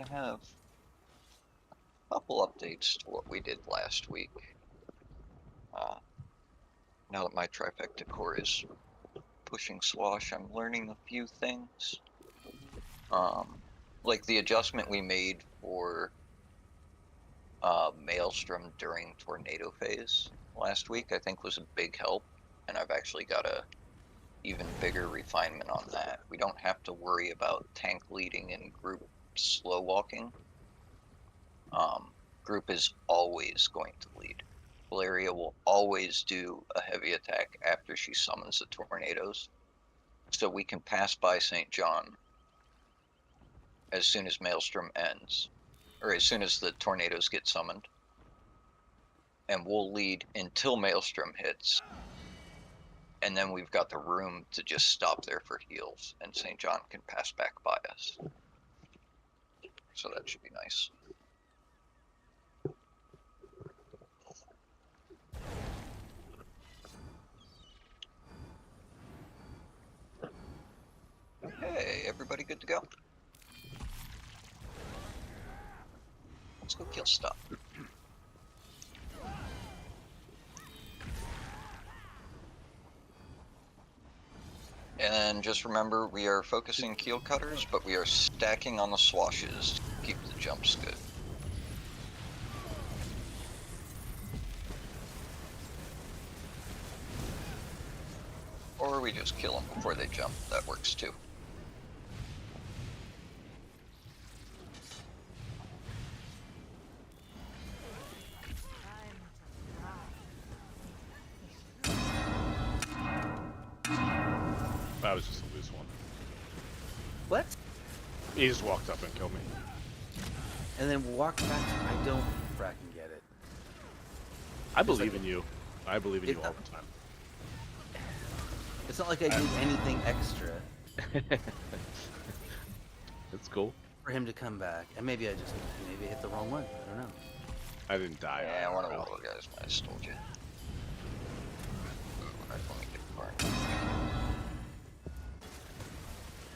gonna have a couple updates to what we did last week. Now that my trifecta core is pushing Swash, I'm learning a few things. Like the adjustment we made for Maelstrom during tornado phase last week, I think was a big help, and I've actually got a even bigger refinement on that. We don't have to worry about tank leading and group slow walking. Group is always going to lead. Valeria will always do a heavy attack after she summons the tornadoes, so we can pass by St. John as soon as Maelstrom ends, or as soon as the tornadoes get summoned, and we'll lead until Maelstrom hits, and then we've got the room to just stop there for heals, and St. John can pass back by us. So that should be nice. Hey, everybody good to go? Let's go kill stuff. And just remember, we are focusing keel cutters, but we are stacking on the swashes to keep the jumps good. Or we just kill them before they jump. That works too. That was just a loose one. What? He just walked up and killed me. And then walk back. I don't fracking get it. I believe in you. I believe in you all the time. It's not like I did anything extra It's cool. for him to come back. And maybe I hit the wrong one. I don't know. I didn't die. Yeah, one of the little guys might have told you. Ooh, alright, let me get far.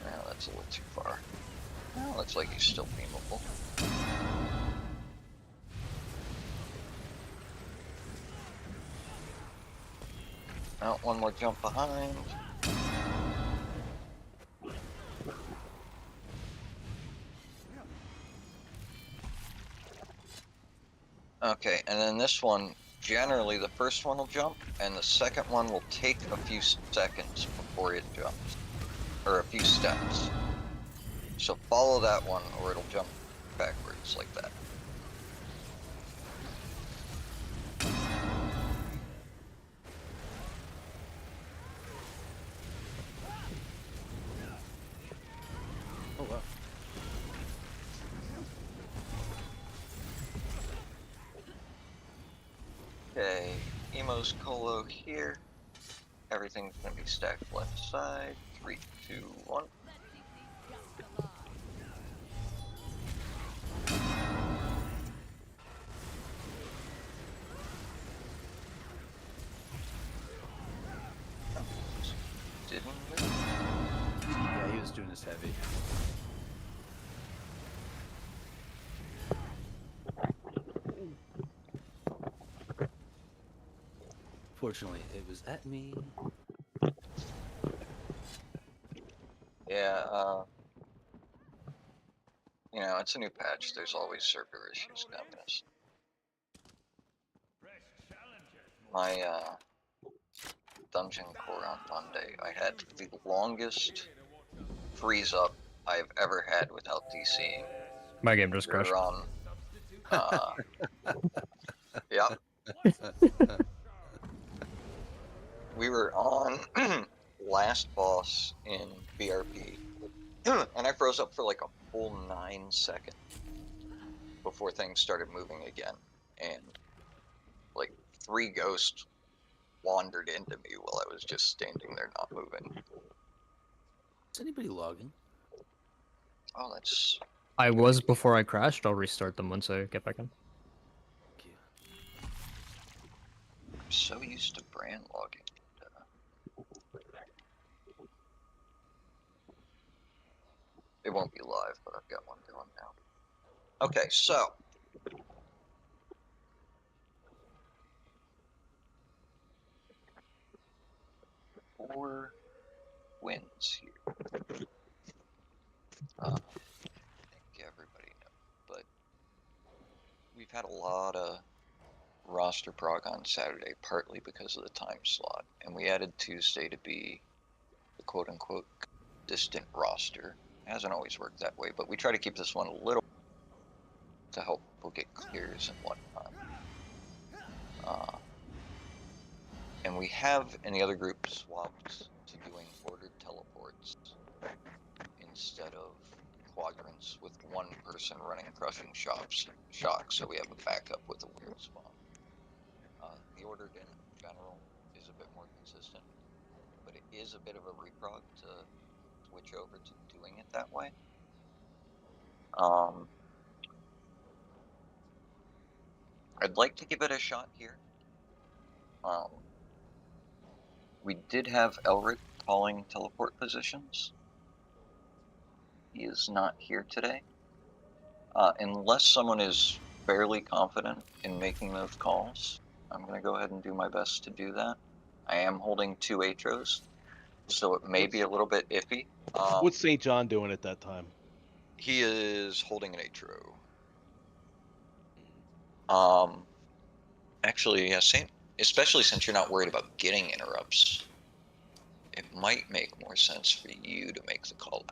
Yeah, that's a little too far. Well, looks like he's still beamable. Oh, one more jump behind. Okay, and then this one, generally the first one will jump, and the second one will take a few seconds before it jumps. Or a few steps. So follow that one, or it'll jump backwards like that. Oh, wow. Okay, Emo's Colo here. Everything's gonna be stacked left side. 3, 2, 1. Didn't move. Yeah, he was doing this heavy. Fortunately, it was at me. Yeah, you know, it's a new patch. There's always server issues down this. My, dungeon core on Monday, I had the longest freeze up I've ever had without DCing. My game just We were crashed. on, yep. We were on last boss in VRP, and I froze up for like a full 9 seconds before things started moving again, and like 3 ghosts wandered into me while I was just standing there not moving. Is anybody logging? Oh, that's... I was before I crashed. I'll restart them once I get back in. Thank you. I'm so used to brand logging. It won't be live, but I've got one going now. Okay, so. Four wins here. I think everybody knows, but we've had a lot of roster prog on Saturday, partly because of the time slot, and we added Tuesday to be the quote-unquote distant roster. It hasn't always worked that way, but we try to keep this one a little to help people get clears and whatnot. And we have in the other group swapped to doing ordered teleports instead of quadrants with one person running crushing shock, so we have a backup with a weird spawn. The ordered in general is a bit more consistent, but it is a bit of a reprog to switch over to doing it that way. I'd like to give it a shot here. We did have Elric calling teleport positions. He is not here today. Unless someone is fairly confident in making those calls, I'm going to go ahead and do my best to do that. I am holding 2 Atros, so it may be a little bit iffy. What's St. John doing at that time? He is holding an Atro. Actually, yeah, especially since you're not worried about getting interrupts, it might make more sense for you to make the call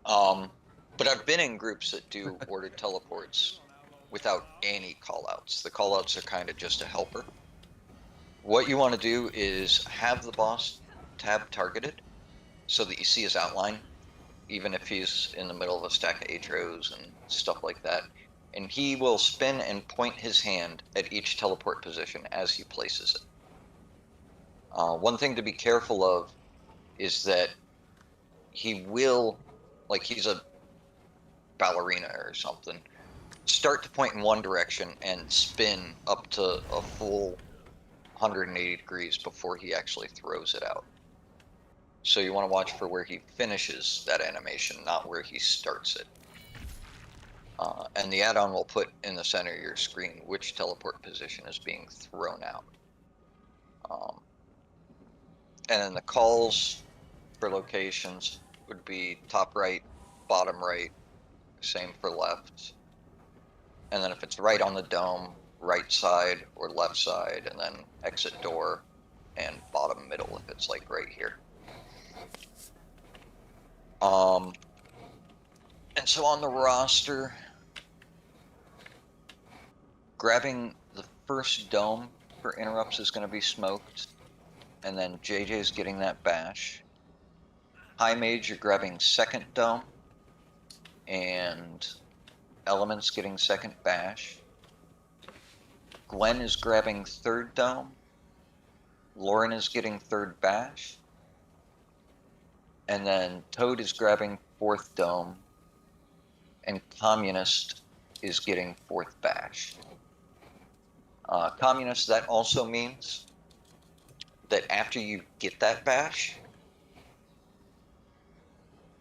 out. But I've been in groups that do ordered teleports without any callouts. The callouts are kind of just a helper. What you want to do is have the boss tab targeted so that you see his outline, even if he's in the middle of a stack of Atros and stuff like that. And he will spin and point his hand at each teleport position as he places it. One thing to be careful of is that he will, like he's a ballerina or something, start to point in one direction and spin up to a full 180 degrees before he actually throws it out. So you want to watch for where he finishes that animation, not where he starts it. And the add-on will put in the center of your screen which teleport position is being thrown out. And then the calls for locations would be top right, bottom right, same for left. And then if it's right on the dome, right side or left side, and then exit door and bottom middle if it's like right here. And so on the roster, grabbing the first dome for interrupts is going to be smoked, and then JJ's getting that bash. High Mage, you're grabbing second dome, and Element's getting second bash. Gwen is grabbing third dome. Lauren is getting third bash. And then Toad is grabbing fourth dome. And Communist is getting fourth bash. Communist, that also means that after you get that bash,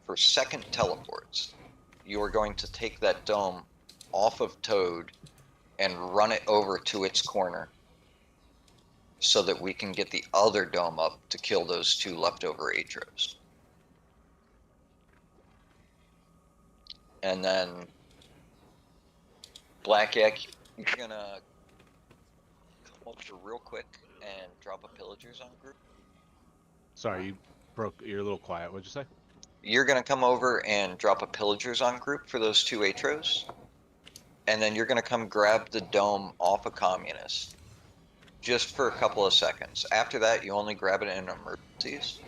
for second teleports, you are going to take that dome off of Toad and run it over to its corner so that we can get the other dome up to kill those 2 leftover Atros. And then Black Yak, you're gonna come up here real quick and drop a Pillagers on group. Sorry, you're a little quiet. What'd you say? You're gonna come over and drop a Pillagers on group for those 2 Atros. And then you're gonna come grab the dome off a Communist. Just for a couple of seconds. After that, you only grab it in emergencies.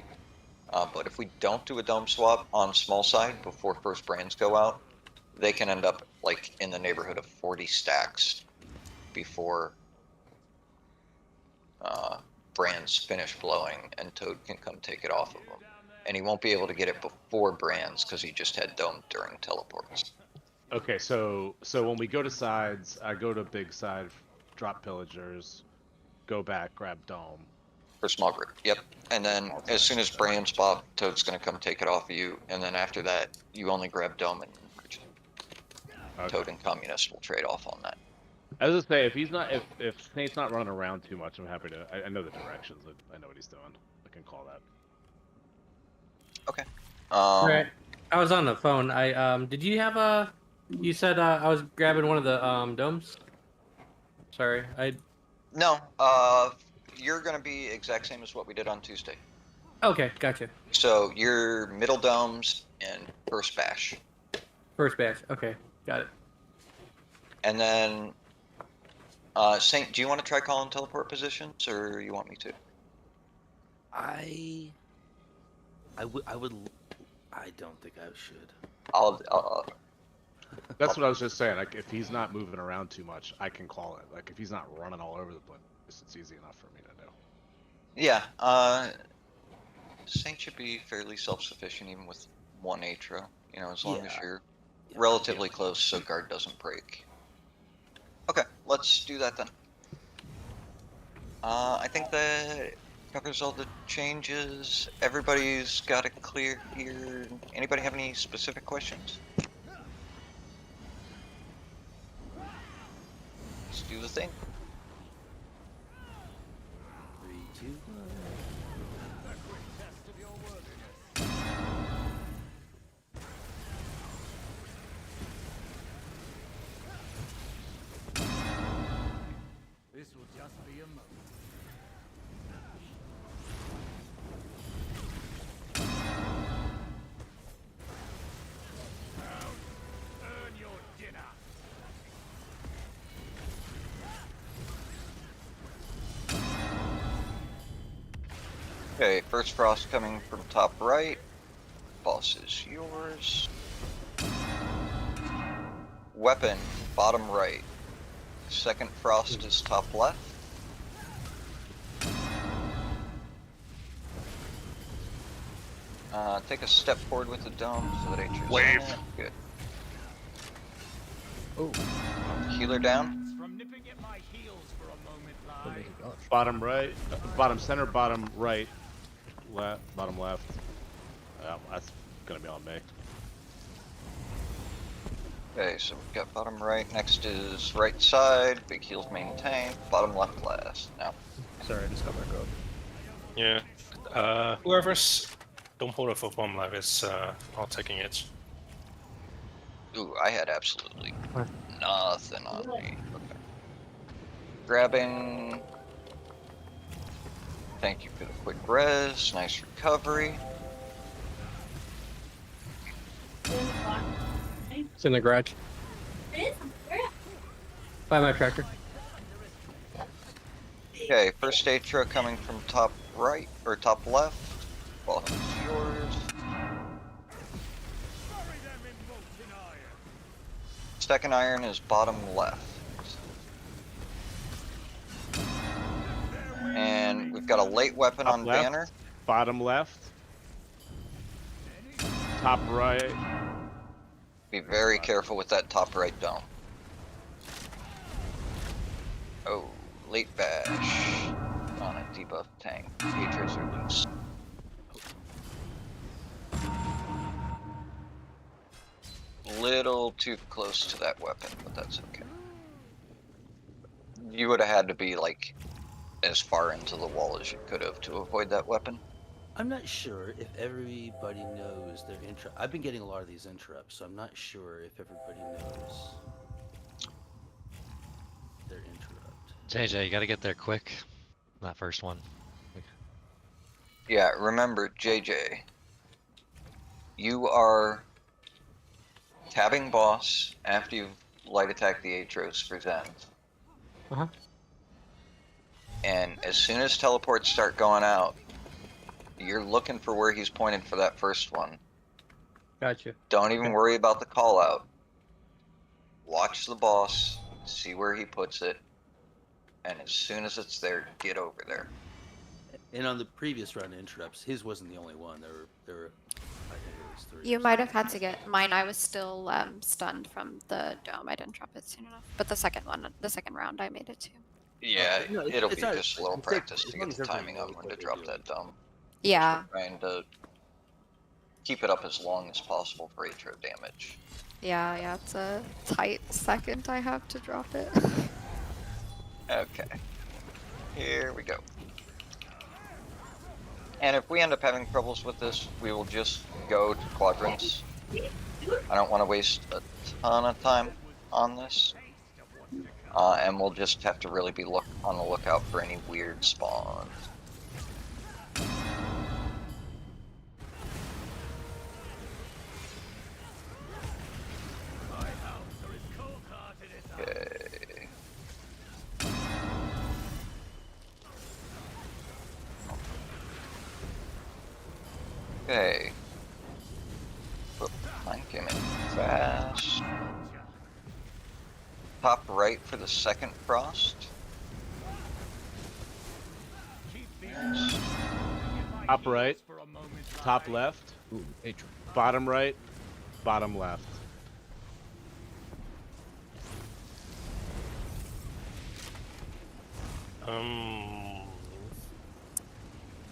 But if we don't do a dome swap on small side before first brands go out, they can end up like in the neighborhood of 40 stacks before brands finish blowing and Toad can come take it off of them. And he won't be able to get it before brands because he just had dome during teleports. Okay, so when we go to sides, I go to big side, drop Pillagers, go back, grab dome. For small group, yep. And then as soon as brands pop, Toad's going to come take it off of you. And then after that, you only grab dome and Okay. Toad and Communist will trade off on that. I was just say if he's not if Saint's not running around too much, I'm happy to. I know the directions. I know what he's doing. I can call that. Okay. Right. I was on the phone. Did you have a? You said I was grabbing one of the domes. Sorry, No. You're gonna be exact same as what we did on Tuesday. Okay, gotcha. So your middle domes and first bash, First batch. Okay, got it. and then Saint, do you want to try calling teleport positions, or you want me to? I don't think I should. I'll That's what I was just saying. Like if he's not moving around too much, I can call it. Like if he's not running all over the place, it's easy enough for me to do. Yeah. Saint should be fairly self-sufficient even with one Atra. You know, as long as Yeah. you're Yeah, relatively close, so guard doesn't break. Okay, let's do that then. I think that covers all the changes. Everybody's got it clear here. Anybody have any specific questions? Let's do the thing. 3, 2, 1. This will just be a moment. Earn your dinner. Okay, first frost coming from top right. Boss is yours. Weapon, bottom right. Second frost is top left. Take a step forward with the dome so that Atrium's Wave. Good. Oh, Healer down. From nipping at my heels for a moment, oh lie. my gosh. Bottom right, bottom center, bottom right, bottom left. That's gonna be on me. Okay, so we've got bottom right. Next is right side. Big heals maintained. Bottom left last. Now. Sorry, I just got back up. Yeah. Whoever's don't hold it for bomb life is not taking it. Ooh, I had absolutely What? nothing on me. Okay. Grabbing. Thank you for the quick res. Nice recovery. It's in the garage. By my tractor. Okay, first Atra coming from top right or top left. Well, it's yours. Bury them in molten iron. Second iron is bottom left. And we've got a late weapon Top on left. banner. Bottom left, top right. Be very careful with that top right dome. Oh, late bash on a debuff tank. Atras are loose. Little too close to that weapon, but that's okay. You would have had to be like as far into the wall as you could have to avoid that weapon. I'm not sure if everybody knows their interrupt. I've been getting a lot of these interrupts, so I'm not sure if everybody knows their interrupt. JJ, you gotta get there quick. That first one. Yeah, remember, JJ, you are tabbing boss after you've light attacked the Atros for Zen. Uh-huh. And as soon as teleports start going out, you're looking for where he's pointed for that first one. Gotcha. Don't even worry about the call out. Watch the boss, see where he puts it, and as soon as it's there, get over there. And on the previous round of interrupts, his wasn't the only one. There were I think it was 3. You might have had to get mine. I was still stunned from the dome. I didn't drop it soon enough. But the second round, I made it too. Yeah, No, it'll it's be not- just a little it's like- practice as to long get as the everybody timing knows on when what to they're drop that dome. Yeah. Trying to keep it up as long as possible for Atro damage. Yeah, it's a tight second I have to drop it. Okay. Here we go. And if we end up having troubles with this, we will just go to quadrants. I don't want to waste a ton of time on this. And we'll just have to really be on the lookout for any weird spawns. Okay. Okay. Whoop, mine came in fast. Top right for the second frost. Top right, top left, Ooh, Atro. bottom right, bottom left.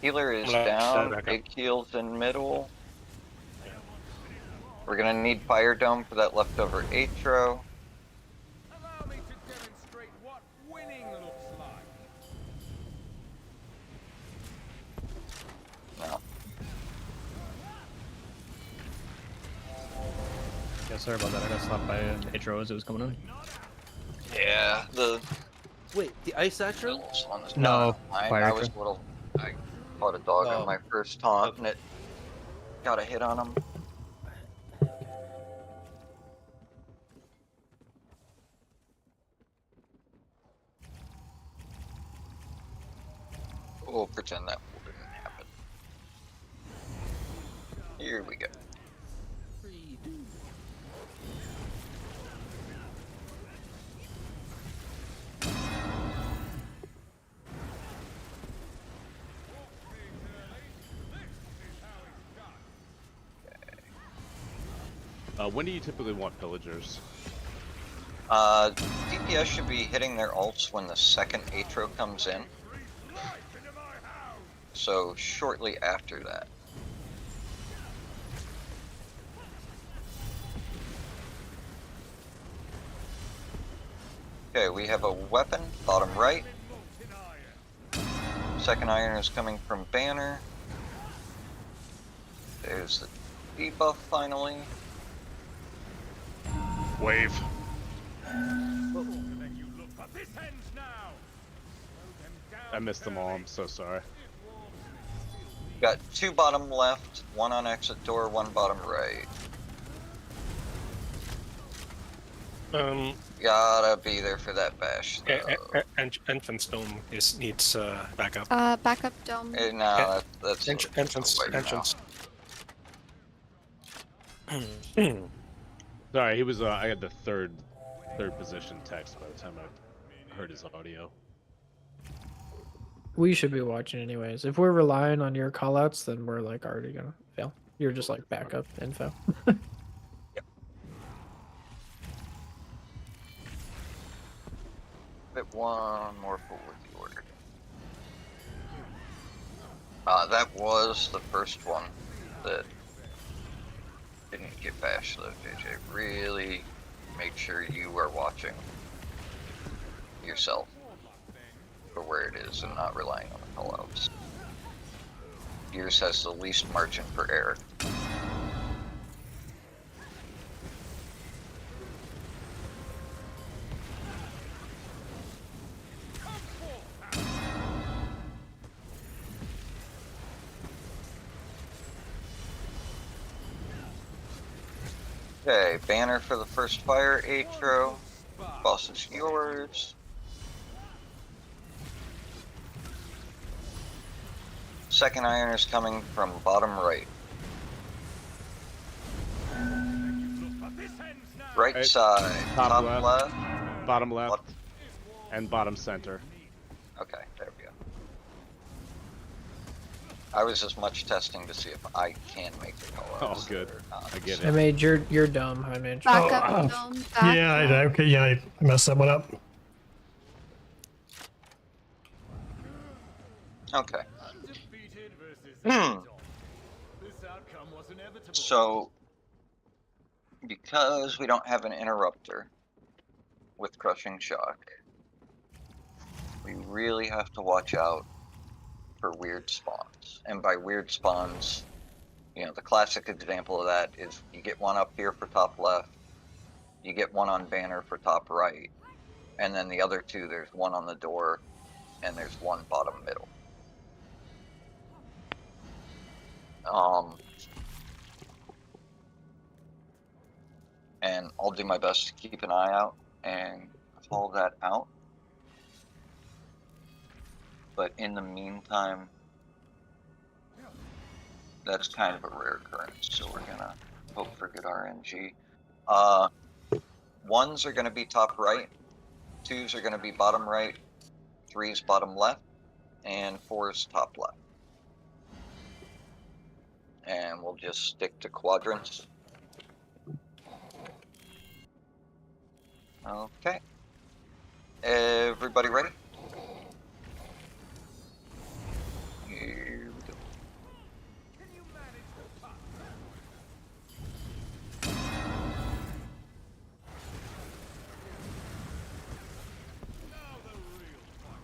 Healer is Left, down, back up. big heals in middle. We're gonna need Fire Dome for that leftover Atro. Allow me to demonstrate what winning looks like. No. Yeah, sorry about that. I got stopped by an Atro as it was coming in. Yeah, the Wait, the ice atro? on this. No, I Fire was Atro. a little. I caught a dog Oh. on my first taunt, and it got a hit on him. We'll pretend that didn't happen. Here we go. When do you typically want pillagers? DPS should be hitting their ults when the second Atro comes in. So shortly after that. Okay, we have a weapon, bottom right. Second iron is coming from Banner. There's the debuff finally. Wave. I missed them all. I'm so sorry. Got two bottom left, one on exit door, one bottom right. Gotta be there for that bash. Entrance dome needs backup. Backup dome. No, that's Entrance. away now. Entrance. Sorry, he was. I had the third position text by the time I heard his audio. We should be watching anyways. If we're relying on your callouts, then we're like already gonna fail. You're just like backup info. Bit one more forward the order. That was the first one that didn't get bashed though, JJ. Really make sure you are watching yourself for where it is and not relying on the callouts. Yours has the least margin for error. Okay, banner for the first fire, Atro. Boss is yours. Second iron is coming from bottom right. Right side, top left. Bottom left, What? and bottom center. Okay, there we go. I was as much testing to see if I can make the call. Oh, good. I get I it. made you're dumb. I made. Backup dome. Back Yeah, I messed that one up. Okay. Undefeated versus Hmm. This outcome was inevitable. So because we don't have an interrupter with crushing shock, we really have to watch out for weird spawns. And by weird spawns, you know, the classic example of that is you get one up here for top left, you get one on banner for top right, and then the other two, there's one on the door, and there's one bottom middle. And I'll do my best to keep an eye out and call that out. But in the meantime, that's kind of a rare occurrence, so we're gonna hope for good RNG. Ones are gonna be top right, twos are gonna be bottom right, threes bottom left, and fours top left. And we'll just stick to quadrants. Okay. Everybody ready? Here we go. Can you manage the puck? Now the real fun.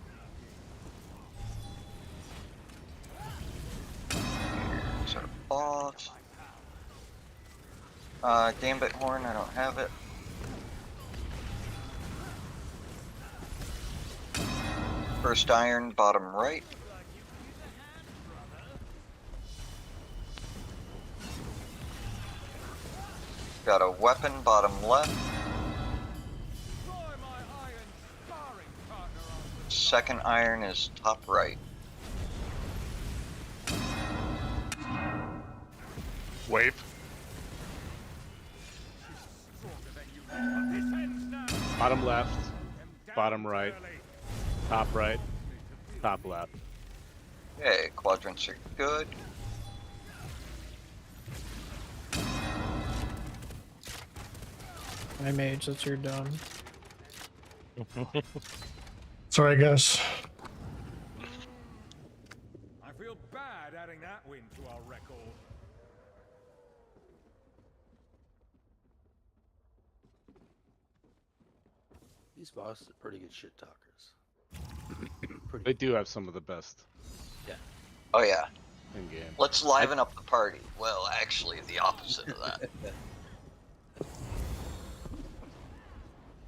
Here's our boss. Gambit horn, I don't have it. First iron, bottom right. Got a weapon, bottom left. Try my iron sparring partner on the Second iron is top right. Wave. stronger than you. But this ends now. Bottom left, Them down bottom right, early. top right, top left. Okay, quadrants are good. My mage, that's your dome. Sorry, guys. I feel bad adding that win to our record. These bosses are pretty good shit talkers. They do have some of the best Oh yeah, in game. let's liven up the party. Well, actually, the opposite of that.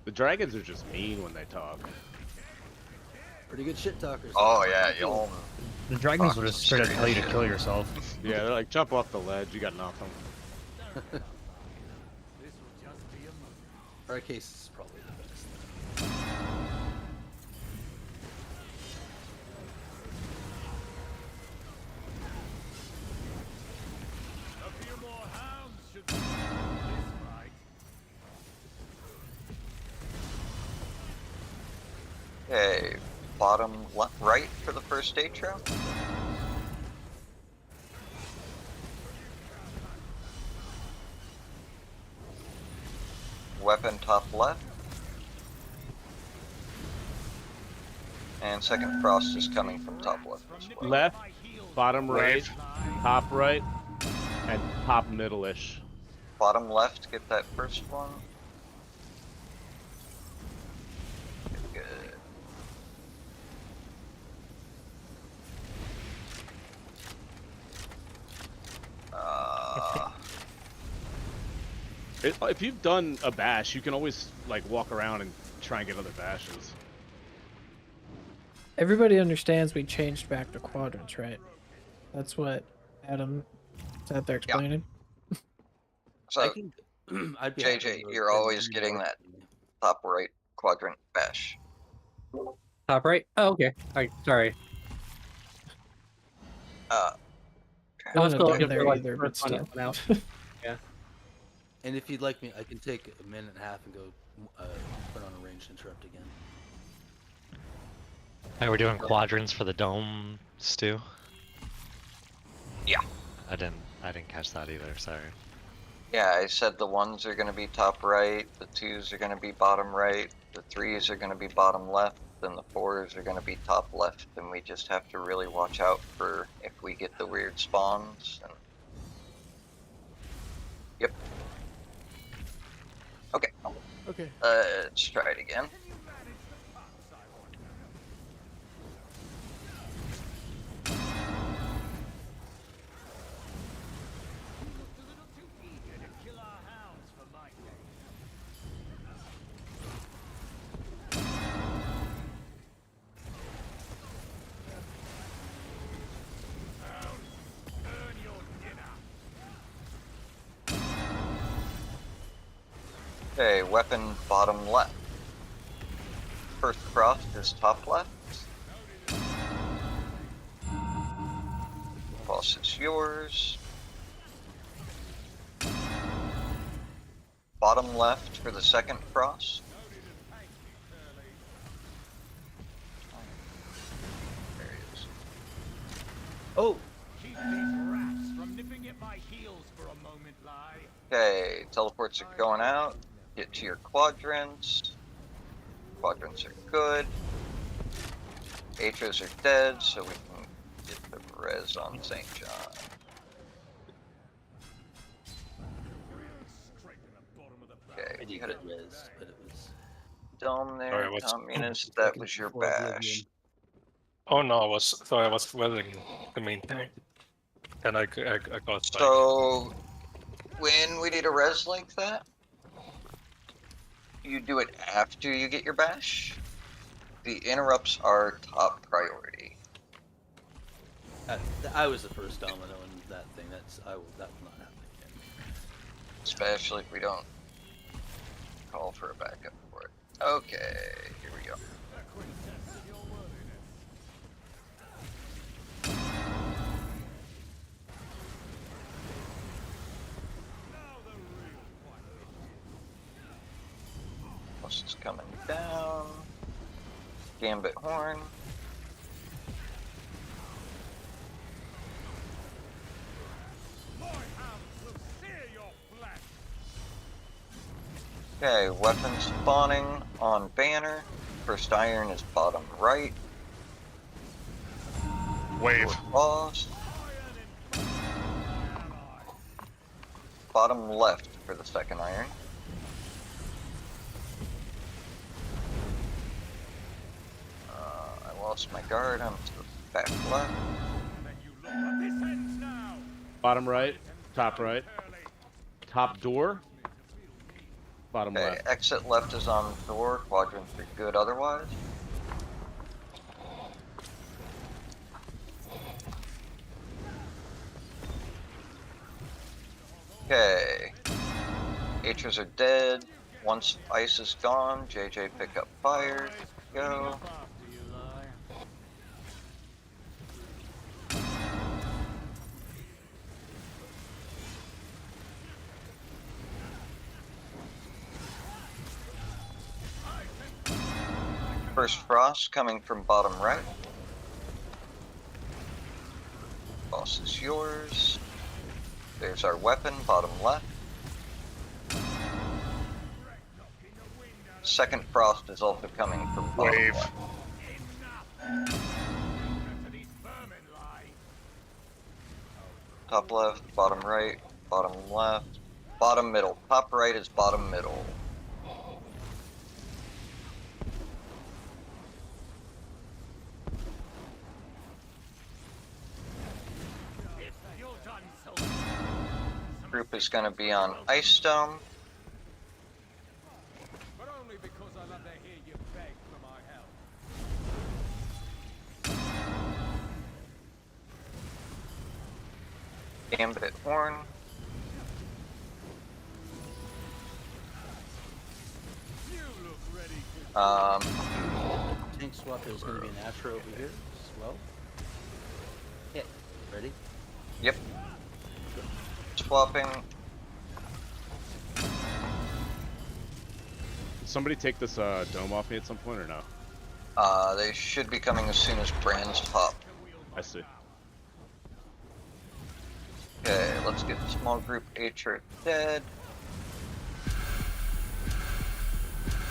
The dragons are just mean when they talk. Pretty good shit talkers. Oh yeah, you'll. The dragons will Fuck, just straight up tell you to serious kill shit. yourself. Yeah, they're like, jump off the ledge, you got nothing. This will just be a moment. Our case is probably the best. A few more hounds should be this fight. Okay, bottom left, right for the first atro. Weapon top left. And second frost is coming from top left as well. Left, bottom right, top right, and top middle-ish. Bottom left, get that first one. Good. If you've done a bash, you can always like walk around and try and get other bashes. Everybody understands we changed back to quadrants, right? That's what Adam sat there explaining. So I can, I'd be happy to JJ, go you're 10 always getting more. that top right quadrant bash. Top right. Oh, okay. Sorry. Uh, I I was wouldn't still have looking done for there like either, the but first one still. that went out. And if you'd like me, I can take a minute and a half and go put on a ranged interrupt again. Hey, we're doing quadrants for the dome, Stu? Yeah. I didn't catch that either, sorry. Yeah, I said the ones are going to be top right, the twos are going to be bottom right, the threes are going to be bottom left, and the fours are going to be top left. And we just have to really watch out for if we get the weird spawns. And... Yep. Okay. Let's try it again. Okay, weapon bottom left. First cross is top left. Boss is yours. Bottom left for the second cross. There he is. Oh, Keep these rats from nipping at my heels for a moment, lie. Okay, teleports are going out. Get to your quadrants. Quadrants are good. Atros are dead, so we can get the res on St. John. Okay, I did you get had a res, but it was dome there, Sorry, what's- Communist. That was your before Oblivion. bash. Oh no, I was weathering the main tank. And I got spiked. So, when we need a res like that, you do it after you get your bash. The interrupts are top priority. I was the first domino in that thing. That will not happen again. Especially if we don't call for a backup for it. Okay, here we go. Boss is coming down. Gambit horn. Okay, weapons spawning on banner. First iron is bottom right. Wave. Boss. Bottom left for the second iron. I lost my guard. I'm to the back left. Bottom right, top right, top door, bottom Okay, left. exit left is on door. Quadrants are good otherwise. Okay. Atros are dead. Once ice is gone, JJ pick up fire. Go. First frost coming from bottom right. Boss is yours. There's our weapon, bottom left. Second frost is also coming from bottom Wave. left. Top left, bottom right, bottom left, bottom middle. Top right is bottom middle. Group is going to be on Ice Dome. But only because I love to hear you beg for my help. Gambit horn. You look ready to Tank swap is going to be an Astro over here as well. Yeah, ready? Yep. Swapping. Did somebody take this dome off me at some point or no? They should be coming as soon as brands pop. I see. Okay, let's get the small group H dead.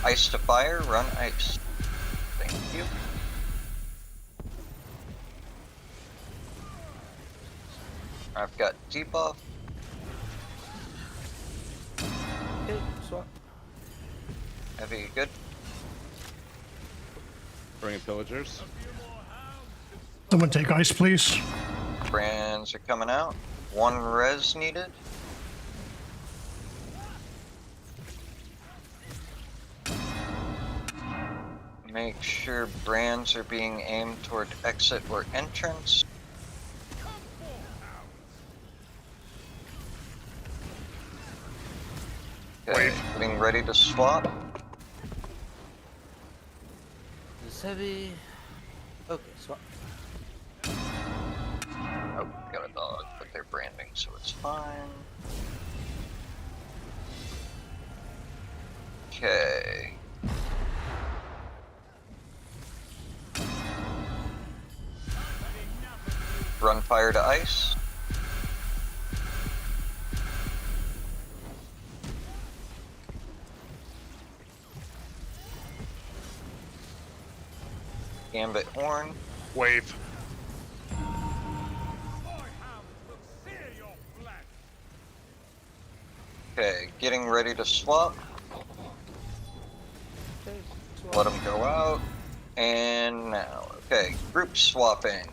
Ice to fire, run ice. Thank you. I've got debuff. Okay, swap. Heavy, good. Bringing pillagers. Someone take ice, please. Brands are coming out. 1 res needed. Make sure brands are being aimed toward exit or entrance. Okay, getting ready to swap. This heavy. Okay, swap. Oh, got a dog, but they're branding, so it's fine. Okay. Run fire to ice. Gambit horn. Wave. Okay, getting ready to swap. Okay, swap. Let them go out. And now, okay, group swapping.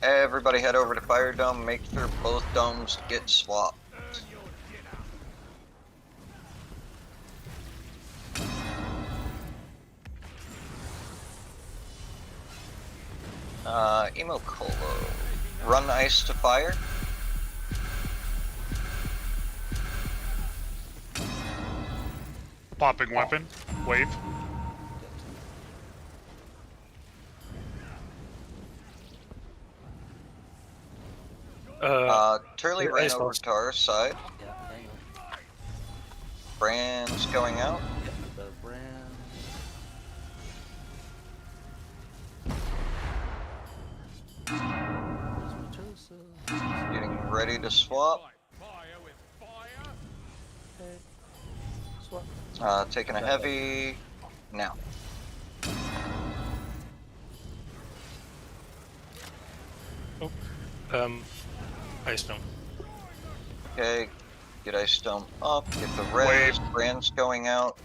Everybody head over to Fire Dome, make sure both domes get swapped. Emo Colo. Run ice to fire. Popping weapon. Wave. Turley yeah, ran ice over balls. to our side. Yeah, hang on. Brand's going out. Yeah, the brand. Where's my Tursa? Getting ready to swap. Okay. Swap. Taking a heavy. Now. Ice dome. Okay, get Ice Dome up, get the res, Wave. Brand's going out.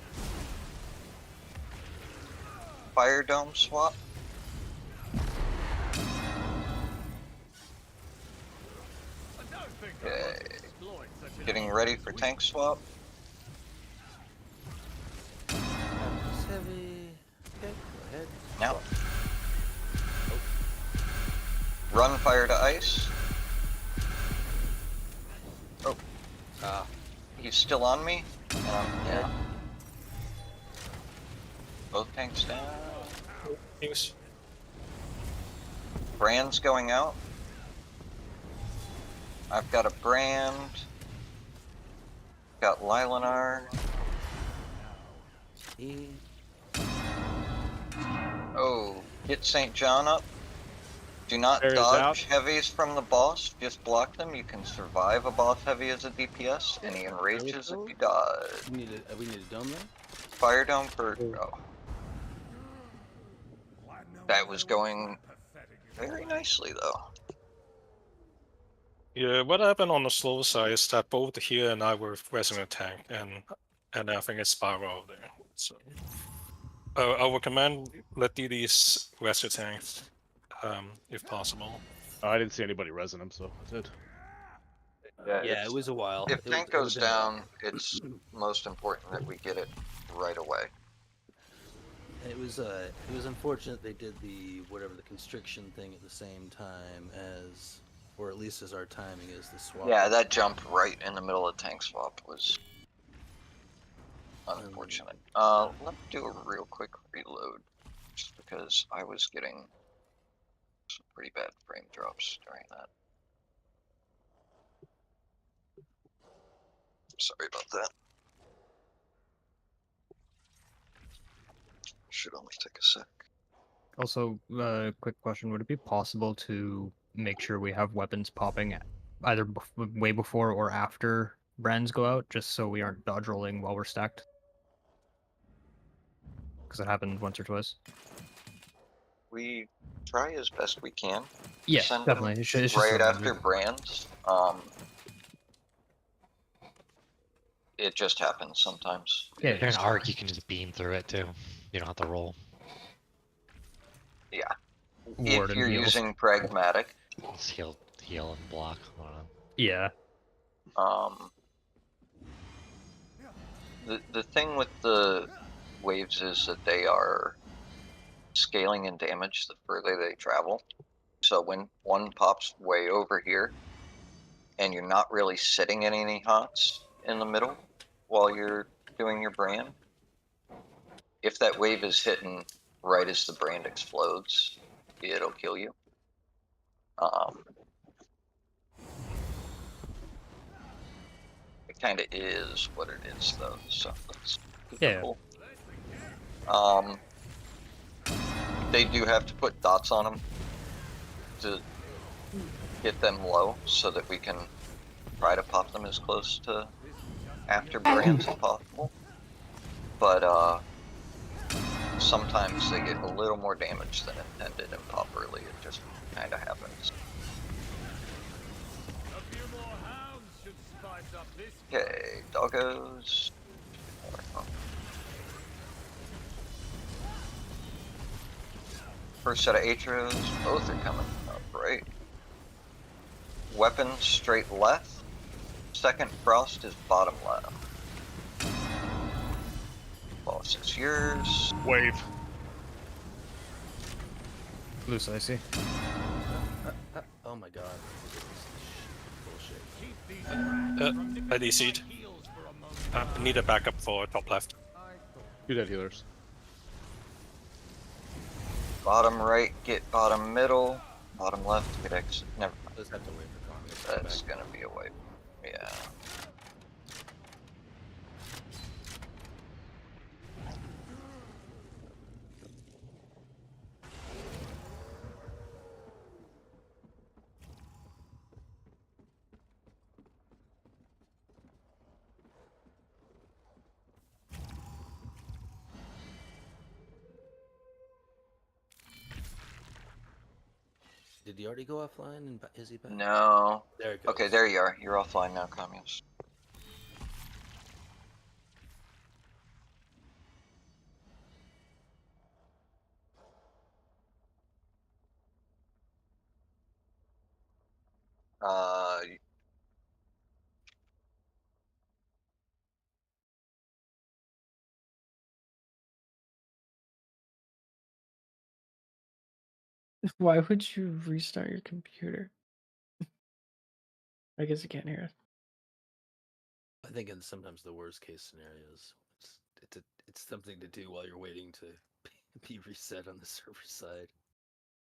Fire Dome swap. Okay, getting ready for tank swap. This heavy. Okay, go ahead. Now. Run fire to ice. Oh. He's still on me. Yeah. Both tanks down. Use. Brand's going out. I've got a brand. Got Lilanar. E. Oh, get St. John up. Do not Barriers dodge out. heavies from the boss, just block them. You can survive a boss heavy as a DPS, and he enrages if you dodge. We need a dome there? Fire Dome for... Oh. That was going very nicely, though. Yeah, what happened on the slow side is that both he and I were pressing a tank, and I think it's spiral there. So I would recommend let these rest your tanks, if possible. I didn't see anybody resin him, so I did. Yeah, it was a while. If It tank it goes would've been a while. down, it's most important that we get it right away. It was unfortunate they did the whatever the constriction thing at the same time as, or at least as our timing is the swap. Yeah, that jump right in the middle of tank swap was unfortunate. Let me do a real quick reload, just because I was getting some pretty bad frame drops during that. Sorry about that. Should only take a sec. Also, quick question: would it be possible to make sure we have weapons popping either way before or after brands go out, just so we aren't dodge rolling while we're stacked? Because it happened once or twice. We try as best we can. Yeah, Send them definitely. It's just right a after reminder. brands. It just happens sometimes. Yeah, If you're an arc, you can just beam through it too. You don't have to roll. Yeah. Ward If and you're heals. using pragmatic, Just heal and block. I don't know. Yeah. The thing with the waves is that they are scaling in damage the further they travel. So when one pops way over here, and you're not really sitting in any hots in the middle while you're doing your brand, if that wave is hitting right as the brand explodes, it'll kill you. It kind of is what it is, though. So that's Yeah. cool. They do have to put dots on them to get them low, so that we can try to pop them as close to after brands as possible. But sometimes they get a little more damage than intended and pop early. It just kind of happens. A few more hounds should spice up this. Okay, doggos. First set of Atros, both are coming up, right? Weapon straight left. Second frost is bottom left. Boss is yours. Wave. Loose icy. Oh my god. Bullshit. Keep these I DC'd. heels for a moment. I need a backup for top left. Two dead healers. Bottom right, get bottom middle. Bottom left, get exit. Never mind. Just have to wait for Tommy to come That's back. gonna be a wipe. Yeah. Did he already go offline? And is he back? No. There it goes. Okay, there you are. You're offline now, communist. Uh, Why would you restart your computer? I guess you can't hear us. I think in sometimes the worst case scenarios, it's something to do while you're waiting to be reset on the server side.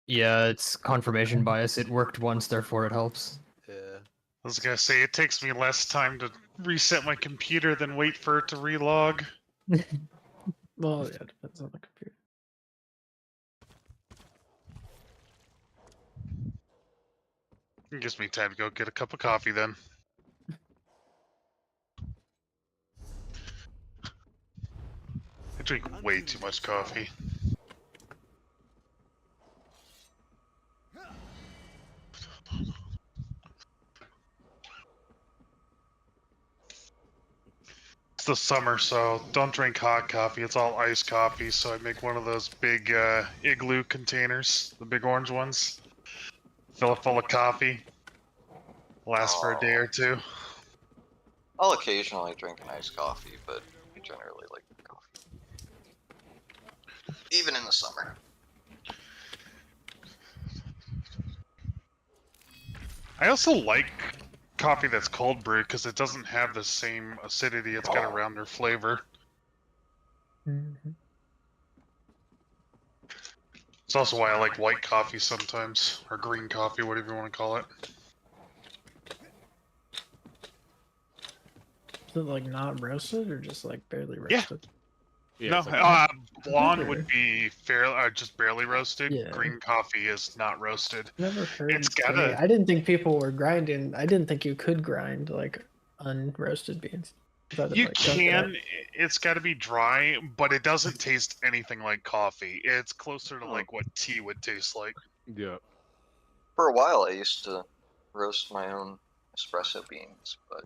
Yeah, it's confirmation bias. It worked once, therefore it helps. Yeah. I was gonna say, it takes me less time to reset my computer than wait for it to relog. Well, yeah, it depends on the computer. It gives me time to go get a cup of coffee then. I drink way too much coffee. It's the summer, so don't drink hot coffee. It's all iced coffee, so I make one of those big igloo containers, the big orange ones. Fill it full of coffee. Lasts for a day or two. I'll occasionally drink an iced coffee, but I generally like coffee. Even in the summer. I also like coffee that's cold brewed because it doesn't have the same acidity it's got around their flavor. Mm-hmm. It's also why I like white coffee sometimes, or green coffee, whatever you want to call it. Is it like not roasted or just like barely Yeah. roasted? Yeah, No, it's like- blonde would be just barely roasted. Yeah. Green coffee is not roasted. Never heard. It's any- gotta- I didn't think people were grinding. I didn't think you could grind like unroasted beans. I thought it, You like, dunked it up. can. It's got to be dry, but it doesn't taste anything like coffee. It's closer to like what tea would taste like. Yeah. For a while, I used to roast my own espresso beans, but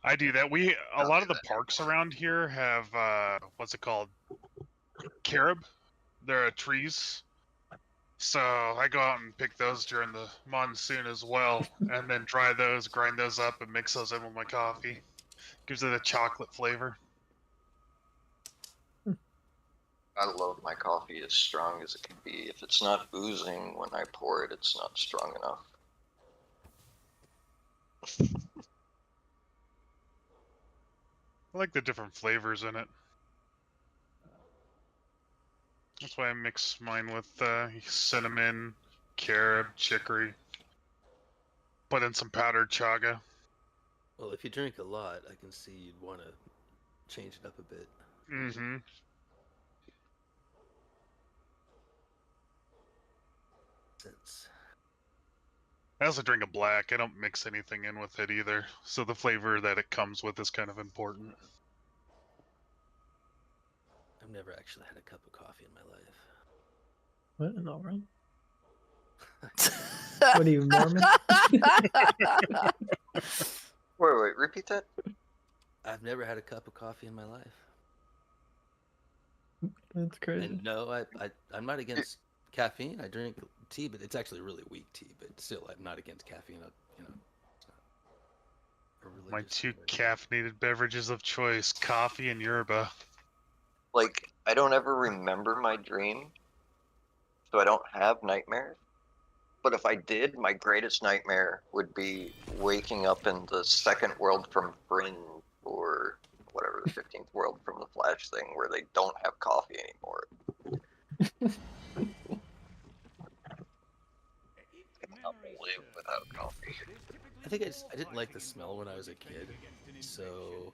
I do that. A lot of the parks around here have what's it called? Carob. They're trees. So I go out and pick those during the monsoon as well, and then dry those, grind those up, and mix those in with my coffee. Gives it a chocolate flavor. I love my coffee as strong as it can be. If it's not oozing when I pour it, it's not strong enough. I like the different flavors in it. That's why I mix mine with cinnamon, carob, chicory. Put in some powdered chaga. Well, if you drink a lot, I can see you'd want to change it up a bit. Mm-hmm. Since I also drink a black. I don't mix anything in with it either. So the flavor that it comes with is kind of important. I've never actually had a cup of coffee in my life. What in the world? What are you, Mormon? Wait, repeat that? I've never had a cup of coffee in my life. That's crazy. And no, I'm not against caffeine. I drink tea, but it's actually really weak tea. But still, I'm not against caffeine. You know, My two caffeinated beverages of choice: coffee and yerba. Like, I don't ever remember my dream, so I don't have nightmares. But if I did, my greatest nightmare would be waking up in the second world from Fringe, or whatever, the 15th world from the Flash thing, where they don't have coffee anymore. I cannot live without coffee. I think I didn't like the smell when I was a kid, so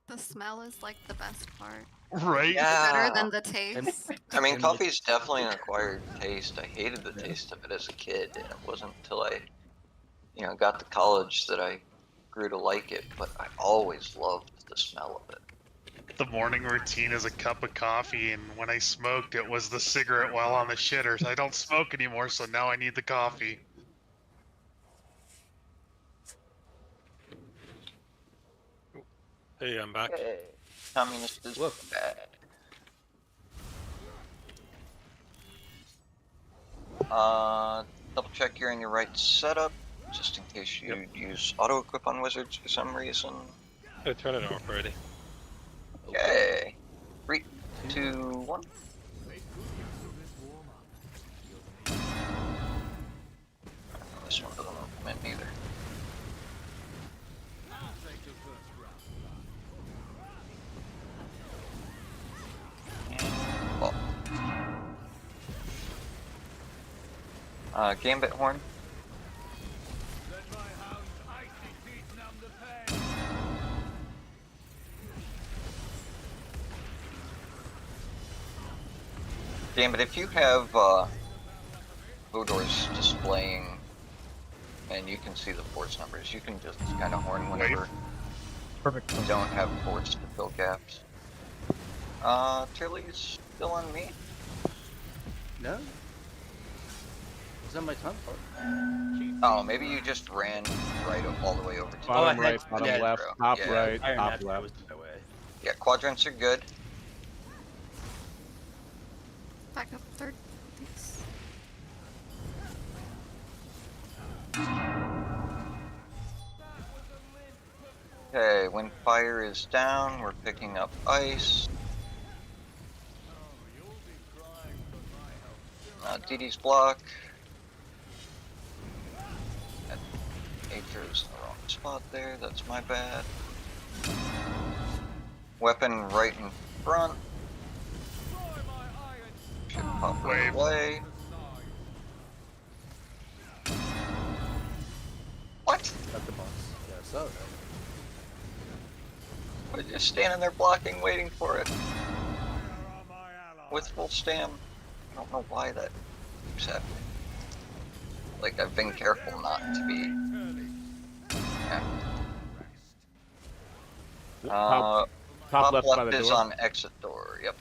The smell is like the best part. Right? Yeah. Better than the taste. I mean, coffee is definitely an acquired taste. I hated the taste of it as a kid, and it wasn't until I, got to college that I grew to like it. But I always loved the smell of it. The morning routine is a cup of coffee, and when I smoked, it was the cigarette while on the shitters. I don't smoke anymore, so now I need the coffee. Hey, I'm back. Hey, communist is bad. Double check you're in your right setup, just in case you use auto equip on wizards for some reason. I turned it off already. Okay. 3, 2, 1. This one doesn't come in either. Gambit Horn. Gambit, if you have Hodor's displaying and you can see the force numbers, you can just kind of horn whenever Perfect. you don't have force to fill gaps. Tilly's still on me? no, it's on my tongue. Oh, maybe you just ran right all the way over to Bottom the right, bottom left, top yeah. right, Iron top Hat left. was my way. Yeah, quadrants are good. Back up third. Thanks. Okay, when fire is down, we're picking up ice. DD's block. Aether's in the wrong spot there, that's my bad. Weapon right in front. Should pop right away. What? Got the boss. Yeah, I saw that. We're just standing there blocking, waiting for it. With full stam. I don't know why that keeps happening. Like, I've been careful not to be. Yeah. Top left by left the is door. on exit door, yep.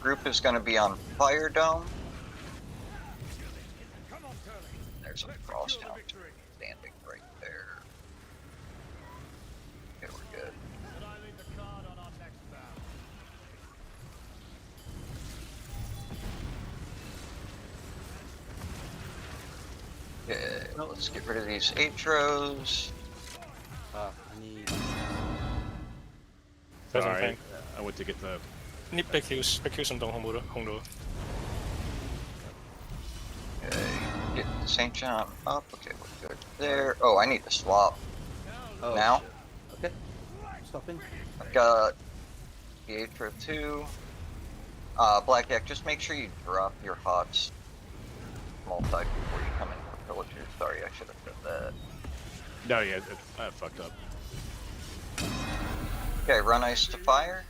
Group is going to be on fire dome. There there's a frost hound standing right there. Okay, we're good. Can I leave the card on our next bout? Okay, let's get rid of these Atros. I need. Sorry, I went to get the. 呢壁橋上洞好冇咯，紅到。 Okay, get St. John up. Okay, we're good there. Oh, I need to swap. Oh, Now? shit. Okay. Stop in. I've got the Atro 2. Blackjack, just make sure you drop your hots multi before you come in for pillagers. Sorry, I should have said that. No, yeah, I fucked up. Okay, run ice to fire.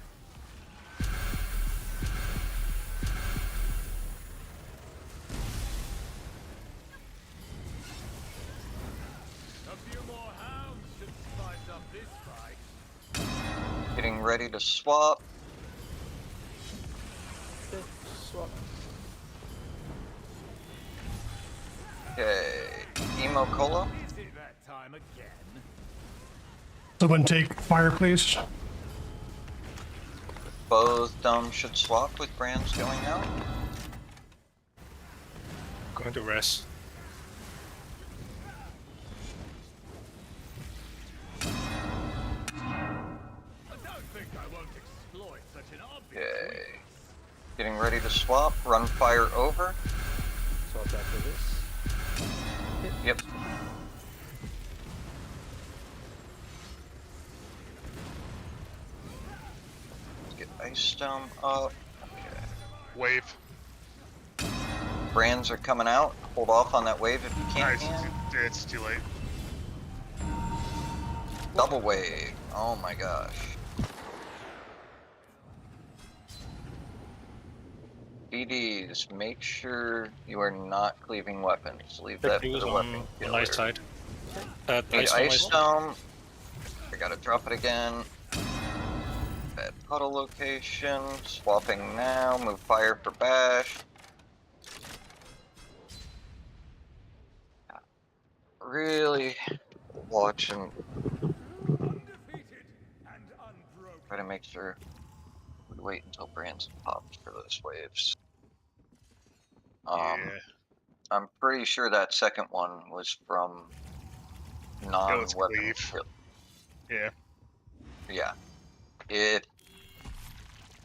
A few more hounds should spice up this fight. Getting ready to swap. Okay, swap. Okay, Emo Cola. Is it that time again? Someone take fire, please. Both domes should swap with brands going out. Going to rest. I don't think I won't exploit such an obvious Okay. Getting ready to swap. Run fire over. Swap after this. Yep. Let's get Ice Dome up. Okay. Wave. Brands are coming out. Hold off on that wave if you can. It's too late. Double wave. Oh my gosh. BDs, make sure you are not cleaving weapons. Leave that for Pick the on weapon the killer. nice side. Need Ice Dome. I gotta drop it again. Bad puddle location. Swapping now. Move fire for bash. Really watching. Try to make sure we wait until brands pops for those waves. Yeah. I'm pretty sure that second one was from non-weapon. cleave. Yeah. Yeah. If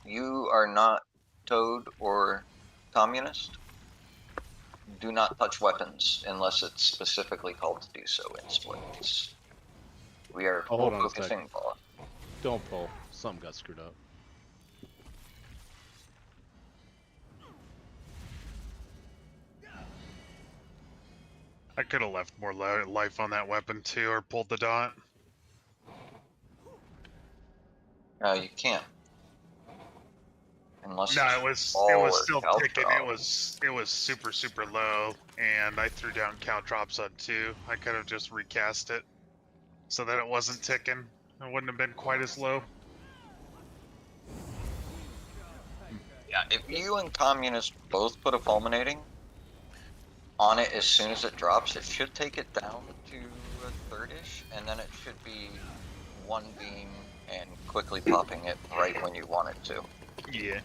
you are not Toad or Communist, do not touch weapons unless it's specifically called to do so in splits. We are Oh, hold on a focusing boss. Don't pull. Something got screwed up. I could have left more life on that weapon too, or pulled the dot. You can't. Unless No, it's it was all or still ticking. caltrop. It was super low, and I threw down caltrops on 2. I could have just recast it so that it wasn't ticking. It wouldn't have been quite as low. Yeah, if you and Communist both put a fulminating on it as soon as it drops, it should take it down to a third-ish, and then it should be one beam and quickly popping it right when you want it to. Yeah.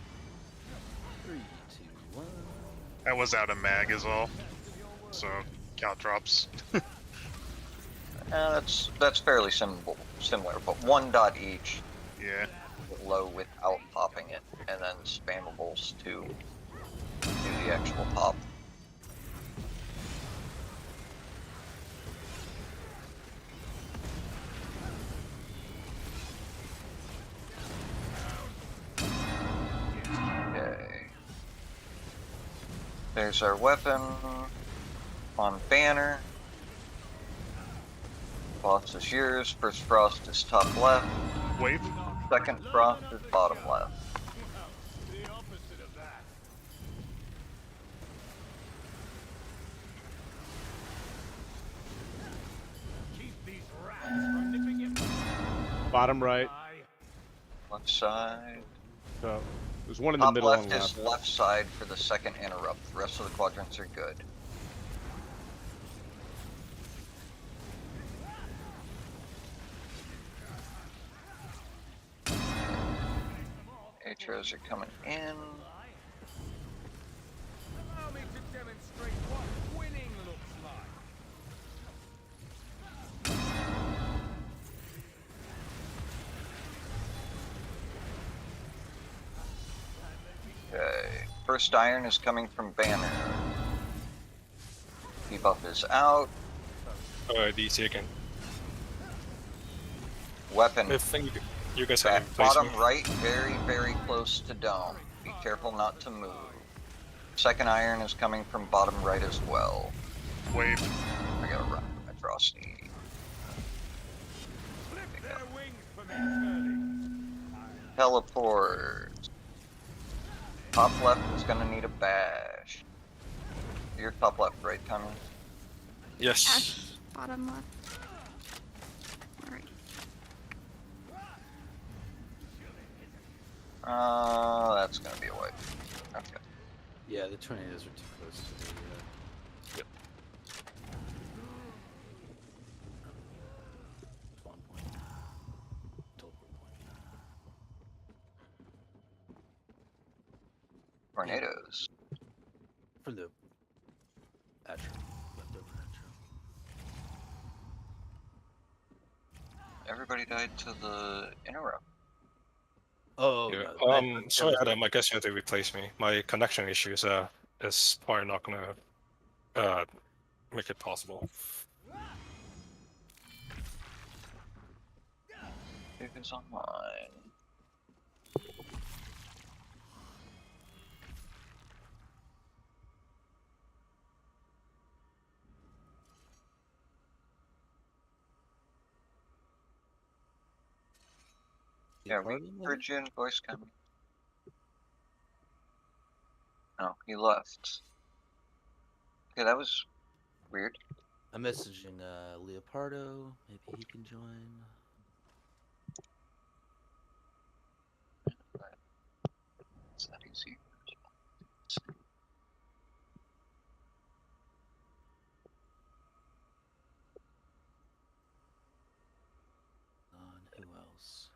3, 2, 1. I was out of mag as well, so caltrops. That's fairly similar, but one dot each. Yeah. Low without popping it, and then spammables to do the actual pop. Okay. There's our weapon on banner. Boss is yours. First frost is top left. Wave. Second frost is bottom left. The opposite of that. Keep these rats from nipping it. Bottom right. Left side. So there's one in the Top middle left and is left. left side for the second interrupt. The rest of the quadrants are good. nitros are coming in. Allow me to demonstrate what winning looks like. Okay. First iron is coming from Banner. Debuff is out. DC again. Weapon I think you guys back have replaced bottom me. right, very, very close to dome. Be careful not to move. Second iron is coming from bottom right as well. Wave. I gotta run for my Frosty. Flip their wings for me, Curly. Teleport. Top left is gonna need a bash. You're top left, right, Tommy? Yes. Dash, bottom left. Alright. That's gonna be a wipe. Okay. Yeah, the tornadoes are too close to the. Yep. Spawn point. Teleport point. Tornadoes. For the Atro. Leftover Atro. Everybody died to the interrupt. Oh, Yeah. no, I Sorry, was- Adam. I guess you have to replace me. My connection issues is probably not gonna make it possible. It is online. Yeah, we heard you in voice coming. No, he left. Okay, that was weird. I'm messaging Leopardo. Maybe he can join. Is that easy? Who else?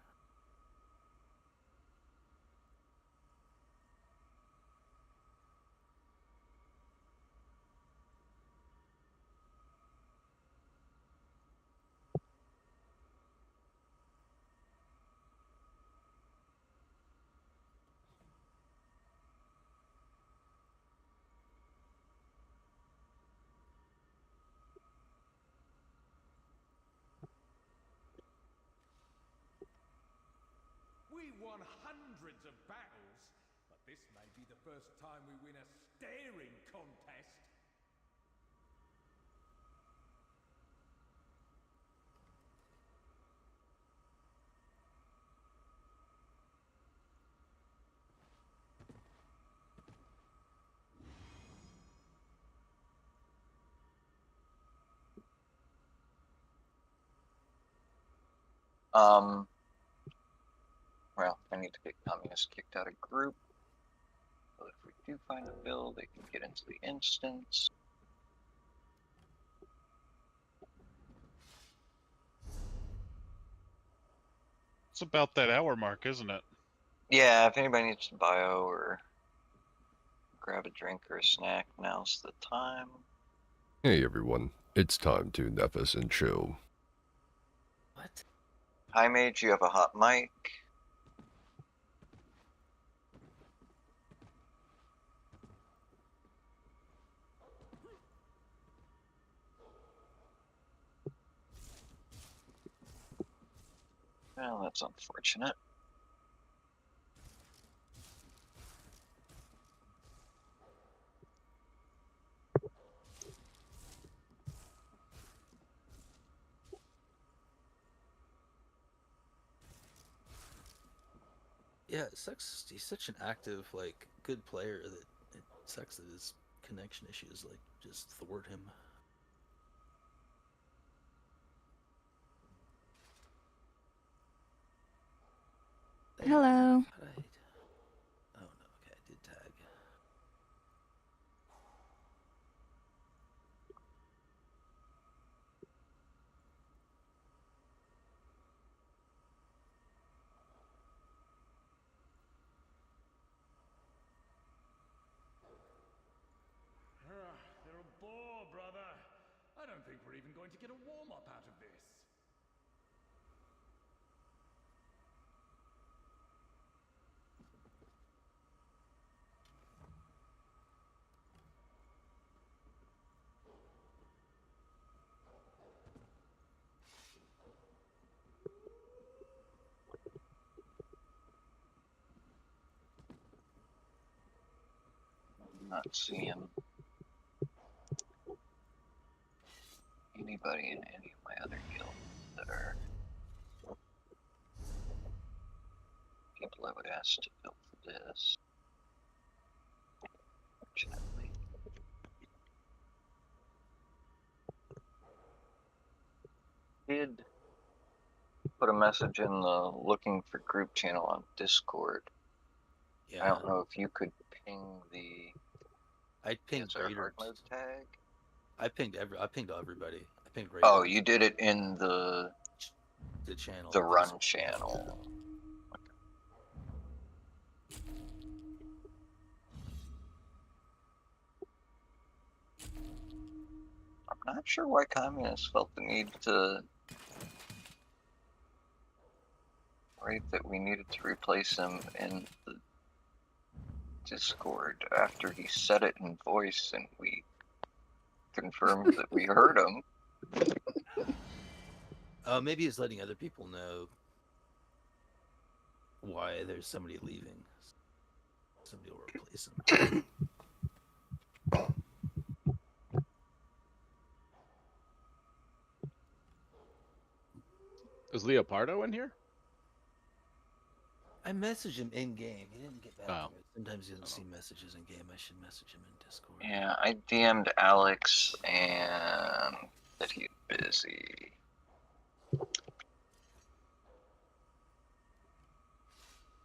We won hundreds of battles, but this may be the first time we win a staring contest. Well, I need to get communists kicked out of group. So if we do find a bill, they can get into the instance. It's about that hour mark, isn't it? Yeah, if anybody needs some bio or grab a drink or a snack, now's the time. Hey everyone, it's time to Nefis and chill. What? Hi Mage, you have a hot mic. Well, that's unfortunate. Yeah, it sucks. He's such an active, like, good player that it sucks that his connection issues, like, just thwart him. Hello. How did I... Oh, no, okay, I did tag. going to get a warm-up out of this. Not seeing anybody in any of my other guilds that are people I would ask to build for this. Fortunately. Did put a message in the looking for group channel on Discord. Yeah. I don't know if you could ping the I pinged hard raiders. mode tag. I pinged everybody. I pinged raiders. Oh, you did it in the channel. The run channel. I'm not sure why communists felt the need to write that we needed to replace him in the Discord after he said it in voice and we confirmed that we heard him. Maybe he's letting other people know why there's somebody leaving. Somebody will replace him. Is Leopardo in here? I messaged him in game. He didn't get back Oh. to me. Sometimes he doesn't see messages in game. I should message him in Discord. Yeah, I DM'd Alex and that he's busy.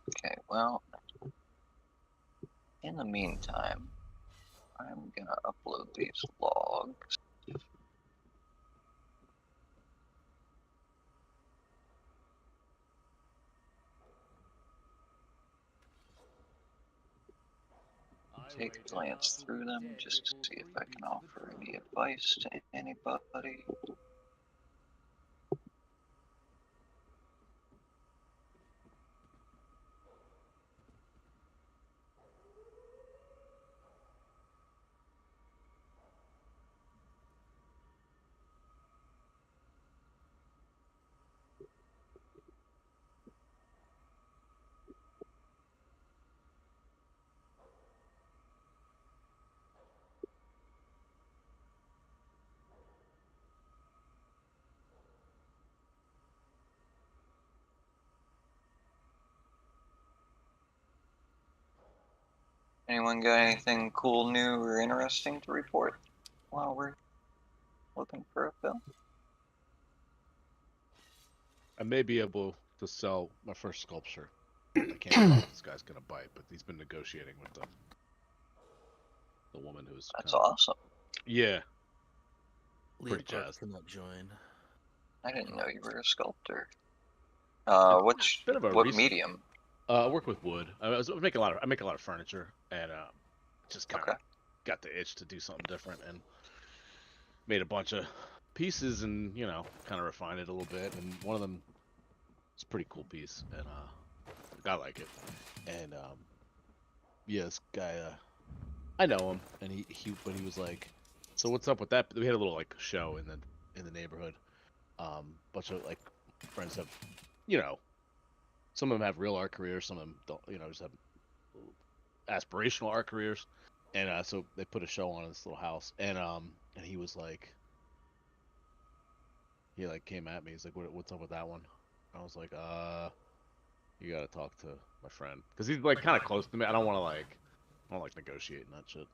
Okay, well, in the meantime, I'm gonna upload these logs. Take a glance through them just to see if I can offer any advice to anybody. Anyone got anything cool, new, or interesting to report while we're looking for a film? I may be able to sell my first sculpture. I can't tell if this guy's gonna bite, but he's been negotiating with the woman who's. That's awesome. Yeah. Leopard Pretty jazzed. cannot join. I didn't know you were a sculptor. Bit of a What recent- medium? I work with wood. I make a lot of furniture, and just kind of got the itch to do something different, and made a bunch of pieces, and kind of refined it a little bit. And one of them is a pretty cool piece, and I like it. And yeah, this guy, I know him, and he was like, so what's up with that? We had a little like show in the neighborhood. Bunch of like friends have, some of them have real art careers, some of them don't, just have aspirational art careers. And so they put a show on in this little house, and he was like, he like came at me. He's like, what's up with that one? I was like, you gotta talk to my friend, because he's like kind of close to me. I don't want to negotiate and that shit.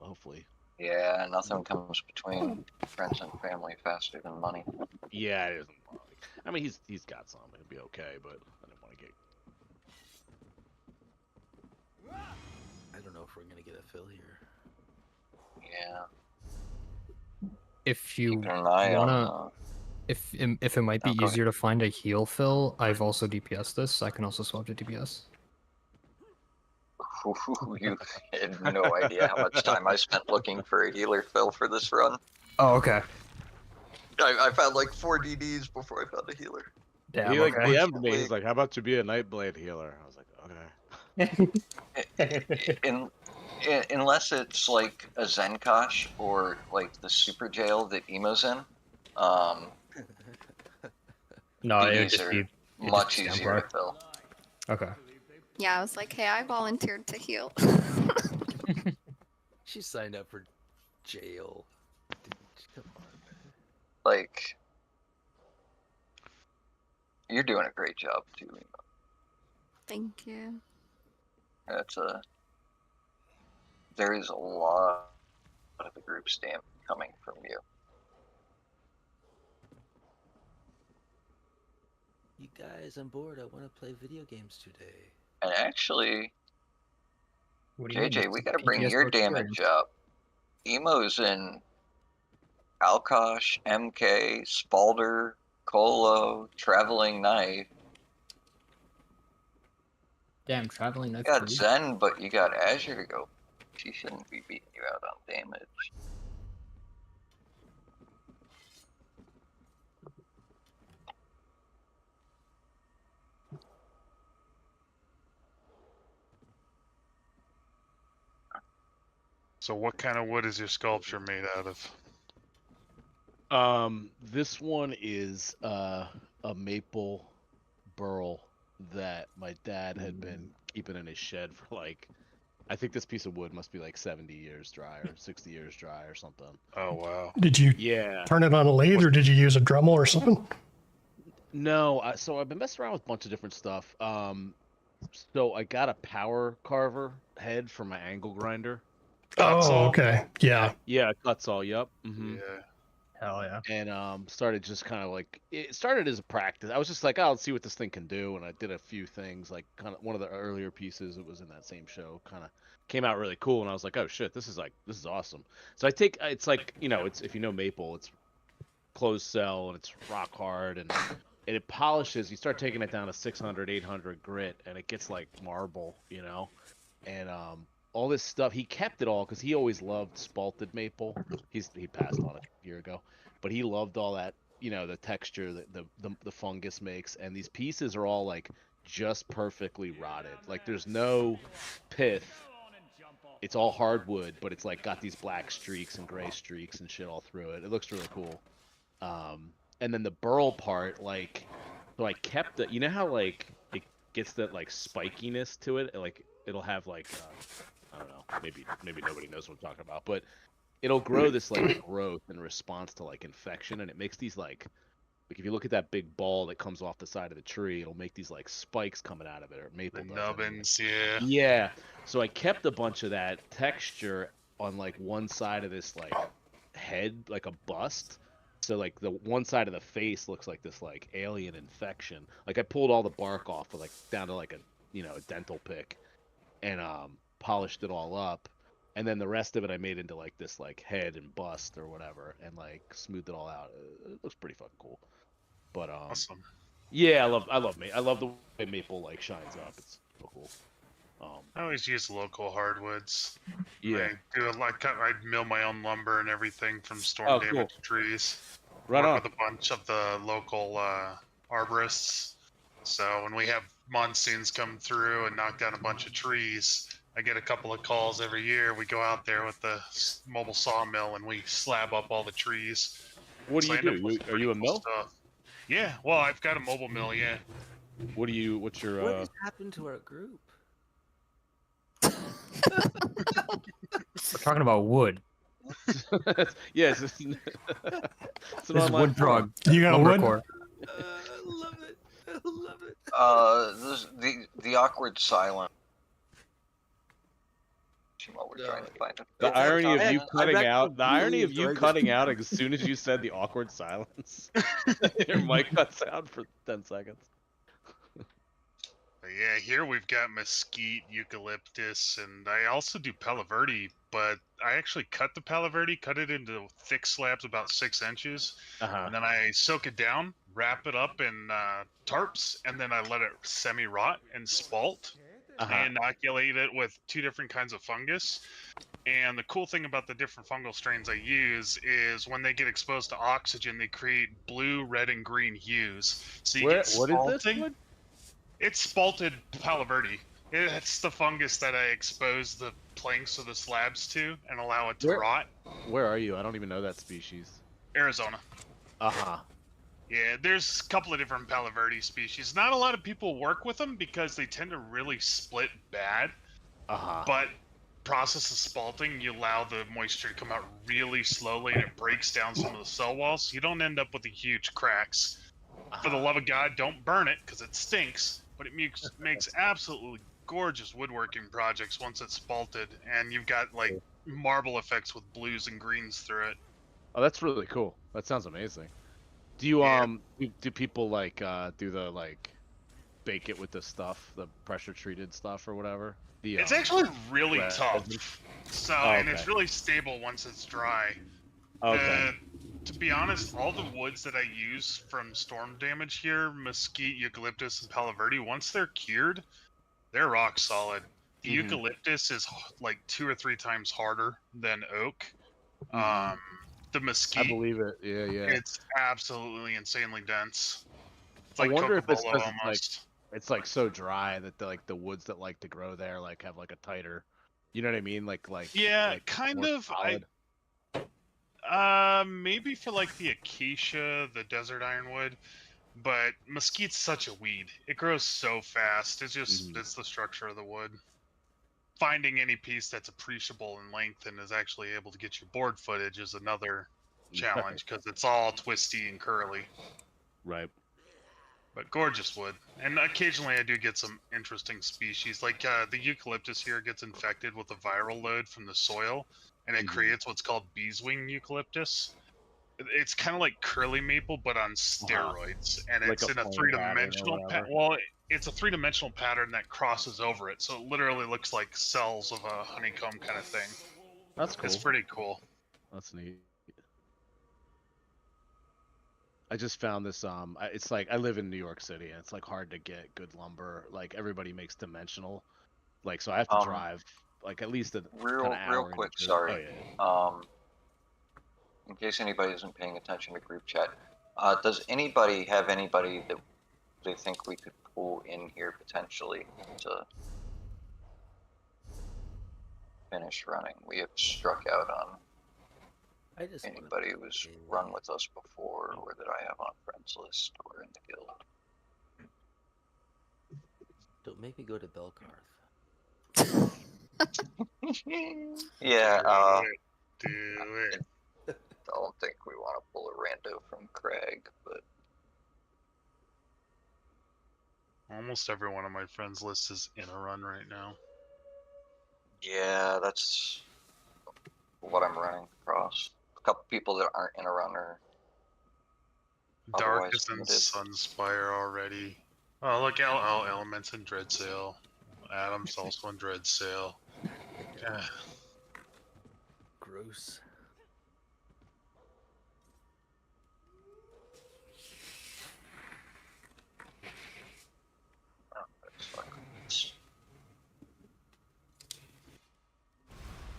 Well, hopefully. Yeah, nothing comes between friends and family faster than money. Yeah, it isn't. I mean, he's got some. It'll be okay, but I didn't want to get. I don't know if we're gonna get a fill here. Yeah. If you Keeping an eye wanna, on, if it might be go easier to find a heal fill, I've also DPS this. I can also swap to DPS. you had no idea how much time I spent looking for a healer fill for this run. Oh, okay. I found like 4 DDs before I found a healer. Damn, He like okay. DM'd me. He's like, "How about you be a Nightblade healer?" I was like, "Okay." Unless it's like a Zenkosh or like the super jail that Emo's in, No, it would DDs just are be much easier to fill. Okay. Yeah, I was like, hey, I volunteered to heal. She signed up for jail. Come on, man. Like, you're doing a great job too, Emo. Thank you. There is a lot of the group stamp coming from you. You guys, I'm bored. I want to play video games today. And actually, What do you mean? JJ, we It's gotta bring PTSD your experience. damage up. Emo's in Alkosh, MK, Spalder, Colo, Traveling Knife. Damn, traveling You knife. got Zen, but you got Azure to go. She shouldn't be beating you out on damage. So what kind of wood is your sculpture made out of? This one is a maple burl that my dad had been keeping in his shed for like, I think this piece of wood must be like 70 years dry or 60 years dry or something. Oh wow. Did you Yeah. turn it on a lathe or did you use a Dremel or something? No, so I've been messing around with a bunch of different stuff. So I got a power carver head for my angle grinder. Oh, okay. Yeah. Yeah, cuts all. Yep. Yeah. Hell yeah. And started just kind of like, it started as a practice. I was just like, oh, let's see what this thing can do, and I did a few things. Like kind of one of the earlier pieces, it was in that same show, kind of came out really cool, and I was like, oh shit, this is awesome. So it's like, it's, if you know maple, it's closed cell and it's rock hard, and it polishes. You start taking it down to 600, 800 grit, and it gets like marble, and all this stuff. He kept it all because he always loved spalted maple. He passed on it a year ago, but he loved all that, the texture that the fungus makes. And these pieces are all like just perfectly rotted. Like there's no pith. It's all hardwood, but it's like got these black streaks and gray streaks and shit all through it. It looks really cool. And then the burl part, like, so I kept it. You know how like it gets that like spikiness to it, like it'll have like I don't know, maybe nobody knows what I'm talking about, but it'll grow this like growth in response to like infection, and it makes these like if you look at that big ball that comes off the side of the tree, it'll make these like spikes coming out of it, or maple The does nubbins, yeah. Yeah. So I kept a bunch of that texture on like one side of this like head, like a bust. So like the one side of the face looks like this like alien infection. Like I pulled all the bark off with like down to like a dental pick, and polished it all up, and then the rest of it I made into like this like head and bust or whatever, and like smoothed it all out. It looks pretty fucking cool. But Awesome. yeah, I love the way maple like shines up. It's so cool. I always use local hardwoods. Yeah. I mill my own lumber and everything from storm damaged trees. Right on. Work with a bunch of the local arborists. So when we have monsoons come through and knock down a bunch of trees, I get a couple of calls every year. We go out there with the mobile sawmill and we slab up all the trees. What do you do? Are you a mill? Stuff. Yeah, well, I've got a mobile mill, yeah. What's your What has happened to our group? We're talking about wood. Yes. It's This is wood drug. You got lumber wood? core. I love it. I love it. The awkward silence. While we're trying to find it. The irony of you cutting out. The irony of you cutting out as soon as you said the awkward silence. Your mic cuts out for 10 seconds. But yeah, here we've got mesquite, eucalyptus, and I also do palo verde, but I actually cut the palo verde, cut it into thick slabs about 6 inches, and then I soak it down, wrap it up in tarps, and then I let it semi-rot and spalt. I inoculate it with 2 different kinds of fungus. And the cool thing about the different fungal strains I use is when they get exposed to oxygen, they create blue, red, and green hues. So you get What is this spalting. wood? It's spalted Palo Verde. It's the fungus that I expose the planks of the slabs to and allow it to rot. Where are you? I don't even know that species. Arizona. Uh-huh. Yeah, there's a couple of different Palo Verde species. Not a lot of people work with them because they tend to really split bad. Uh-huh. But process of spalting, you allow the moisture to come out really slowly and it breaks down some of the cell walls. So you don't end up with the huge cracks. For the love of God, don't burn it because it stinks. But it makes absolutely gorgeous woodworking projects once it's spalted, and you've got like marble effects with blues and greens through it. Oh, that's really cool. That sounds amazing. Do you do people like do the like bake it with the stuff, the pressure treated stuff or whatever? It's actually really resin? tough. So Oh, and it's okay. really stable once it's dry. Okay. To be honest, all the woods that I use from storm damage here, mesquite, eucalyptus, and Palo Verde, once they're cured, they're rock solid. The eucalyptus is like 2 or 3 times harder than oak. The mesquite, I believe it. Yeah, yeah. it's absolutely insanely dense. It's I like wonder if it's Cocobolo because almost. it's like so dry that the woods that like to grow there like have like a tighter, you know what I mean? Yeah, like kind more of. solid. Maybe for like the acacia, the desert ironwood, but mesquite's such a weed. It grows so fast. It's just it's the structure of the wood. Finding any piece that's appreciable in length and is actually able to get you board footage is another challenge because it's all twisty and curly. Right. But gorgeous wood. And occasionally I do get some interesting species. Like the eucalyptus here gets infected with a viral load from the soil, and it creates what's called beeswing eucalyptus. It's kind of like curly maple, but on steroids. And Like it's a in a flame pattern or three-dimensional whatever. well, it's a three-dimensional pattern that crosses over it. So it literally looks like cells of a honeycomb kind of thing. That's cool. It's pretty cool. That's neat. I just found this it's like I live in New York City and it's like hard to get good lumber. Like everybody makes dimensional. Like so I have to drive like at least a kind of hour. Real quick, into sorry. Oh, yeah. In case anybody isn't paying attention to group chat, does anybody have anybody that they think we could pull in here potentially to finish running? We have struck out on anybody who's run with us before or that I have on friends list or in the guild. Don't make me go to Belcarth. Yeah, do it. I don't think we want to pull a rando from Craig, but Almost every one of my friends list is in a run right now. yeah, that's what I'm running across. A couple people that aren't in a run are otherwise Darkest and limited. Sunspire already. Oh, look, Elements in Dreadsail. Adam's also in Dreadsail. Yeah. Gross.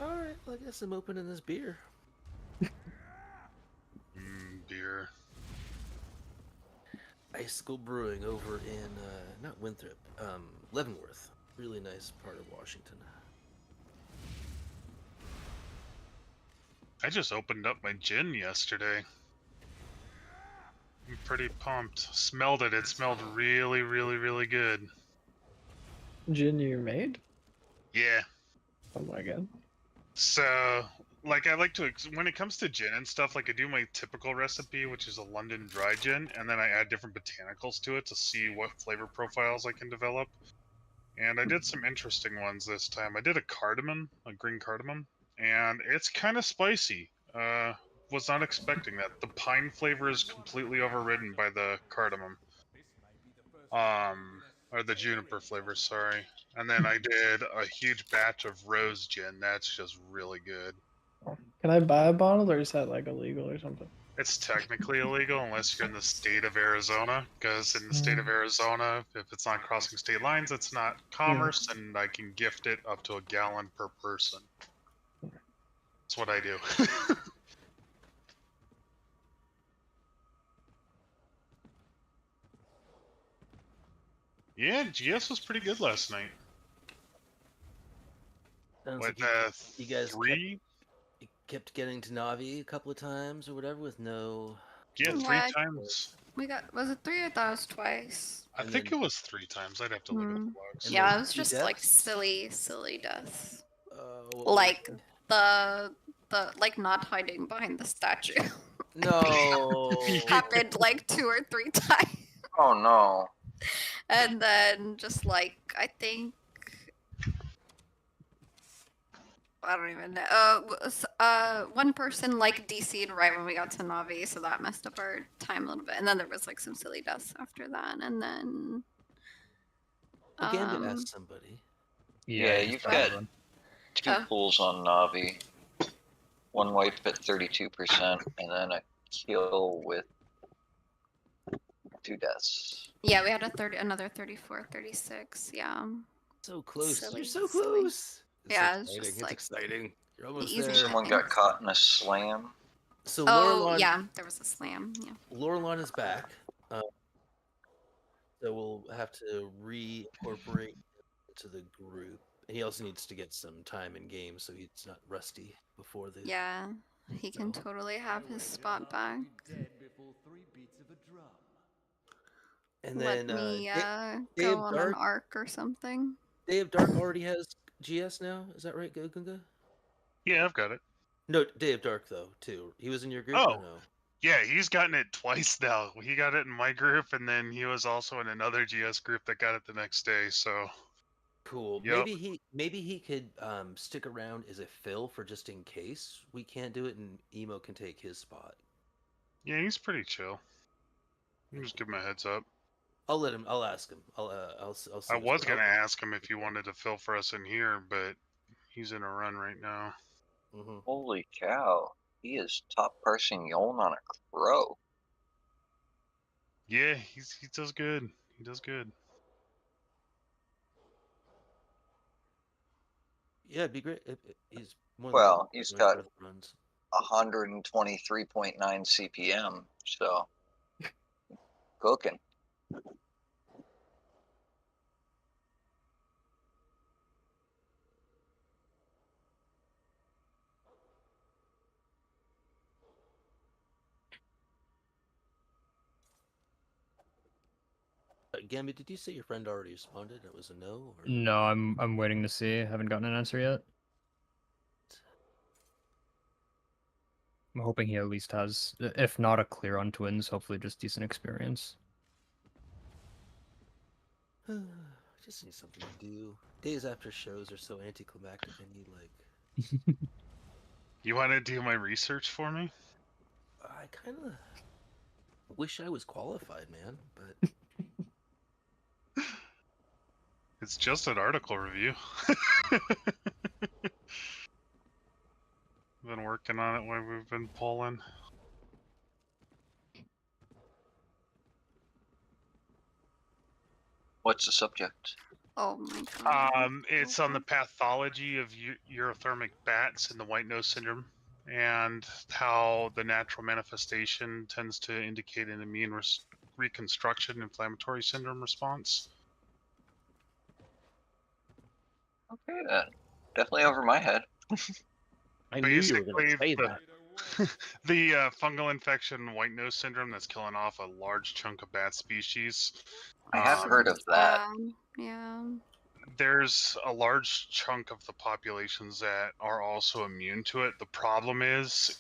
Alright, well, I guess I'm opening this beer. Beer. Icicle Brewing over in, not Winthrop, Leavenworth. Really nice part of Washington. I just opened up my gin yesterday. I'm pretty pumped. Smelled it. It smelled really, really, really good. Gin you made? Yeah. Oh my god. So, like, I like to, when it comes to gin and stuff, like, I do my typical recipe, which is a London dry gin, and then I add different botanicals to it to see what flavor profiles I can develop. And I did some interesting ones this time. I did a cardamom, a green cardamom, and it's kind of spicy. Was not expecting that. The pine flavor is completely overridden by the cardamom. Or the juniper flavor, sorry. And then I did a huge batch of rose gin. That's just really good. Can I buy a bottle or is that like illegal or something? It's technically illegal unless you're in the state of Arizona, because in the state of Arizona, if it's not crossing state lines, it's not commerce, and I can gift it up to a gallon per person. That's what I do. Yeah, GS was pretty good last night. Sounds With like you guys three? kept getting to Navi a couple of times or whatever with no. Yeah, Yeah, three times. We got, was it 3 or that was twice? I think it was 3 times. I'd have to look at the logs. Yeah, it was just like silly deaths. What Like the like not hiding behind the statue. No. Happened like 2 or 3 times. Oh no. And then just like I think I don't even know. One person like DC'd right when we got to Navi, so that messed up our time a little bit. And then there was like some silly deaths after that, and then. Again, to ask somebody. Yeah, you've got two pools on Navi. One wipe at 32%, and then a kill with 2 deaths. Yeah, we had another 34, 36. Yeah. So close. Silly, You're so silly. close. Yeah, it's it's just like exciting. You're almost easy there. Someone got caught in a slam. So oh yeah, there was a slam. Yeah. Lorelon is back. So we'll have to reincorporate into the group. And he also needs to get some time in game so he's not rusty before the. Yeah, he can totally have his spot back. And then let me Day go of on Dark, an arc or something. Day of Dark already has GS now. Is that right, Gunga? Yeah, I've got it. No, Day of Dark though too. He was in your group. Oh. Or no? Yeah, he's gotten it twice now. He got it in my group, and then he was also in another GS group that got it the next day. So cool. Yep. Maybe he could stick around as a fill for just in case we can't do it, and Emo can take his spot. Yeah, he's pretty chill. You just give him a heads up. I'll let him. I'll ask him. I'll see I was gonna ask him if he wanted to fill for us in here, but he's in a run right now. Holy cow. He is top parsing Yoln on a crow. Yeah, he does good. He does good. Yeah, it'd be great. He's more Well, he's got runs. 123.9 CPM, so cooking. Gambit, did you say your friend already responded? It was a no? Or... No, I'm waiting to see. I haven't gotten an answer yet. I'm hoping he at least has, if not a clear on twins, hopefully just decent experience. Just need something to do. Days after shows are so anticlimactic. I need like. You want to do my research for me? I kind of wish I was qualified, man, but. It's just an article review. Been working on it while we've been pulling. What's the subject? Oh my god. It's on the pathology of urothermic bats and the white nose syndrome, and how the natural manifestation tends to indicate an immune reconstruction inflammatory syndrome response. Okay, then. Definitely over my head. I knew you were going to say that. The fungal infection white nose syndrome that's killing off a large chunk of bat species. I have heard of that. Yeah. There's a large chunk of the populations that are also immune to it. The problem is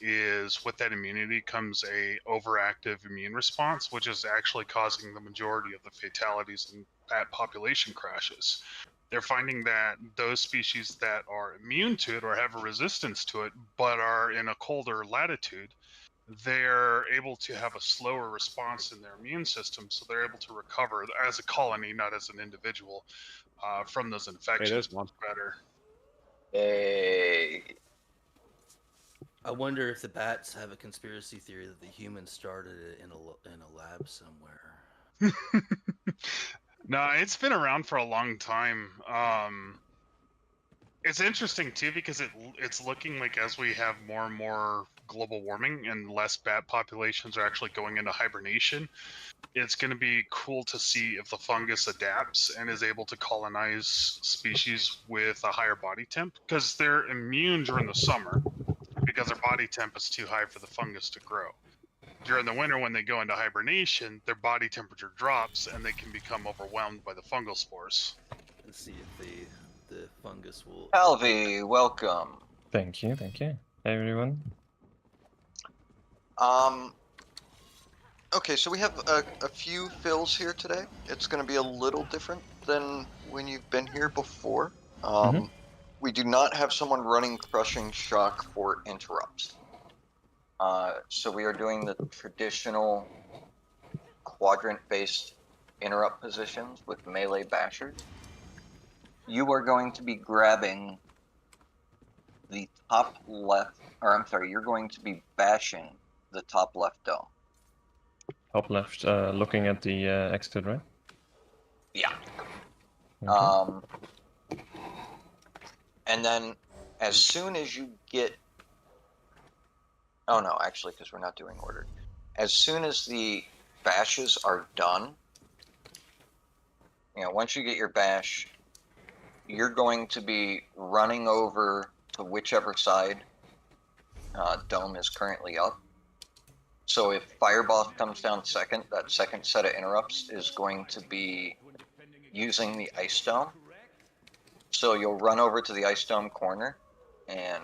with that immunity comes a overactive immune response, which is actually causing the majority of the fatalities and bat population crashes. They're finding that those species that are immune to it or have a resistance to it, but are in a colder latitude, they're able to have a slower response in their immune system, so they're able to recover as a colony, not as an individual, from those infections better. Hey. I wonder if the bats have a conspiracy theory that the humans started it in a lab somewhere. No, it's been around for a long time. It's interesting too because it's looking like as we have more and more global warming and less bat populations are actually going into hibernation, it's going to be cool to see if the fungus adapts and is able to colonize species with a higher body temp because they're immune during the summer because their body temp is too high for the fungus to grow. During the winter, when they go into hibernation, their body temperature drops and they can become overwhelmed by the fungal spores. And see if the fungus will. Alvi, welcome. Thank you, thank you. Hey everyone. Okay, so we have a few fills here today. It's going to be a little different than when you've been here before. We do not have someone running crushing shock for interrupts. So we are doing the traditional quadrant-based interrupt positions with melee bashers. You are going to be grabbing the top left, or I'm sorry, you're going to be bashing the top left dome. Top left, looking at the exit, right? Yeah. Okay. And then as soon as you get, oh no, actually, because we're not doing order. As soon as the bashes are done, once you get your bash, you're going to be running over to whichever side dome is currently up. So if Fire Boss comes down second, that second set of interrupts is going to be using the Ice Dome. So you'll run over to the Ice Dome corner and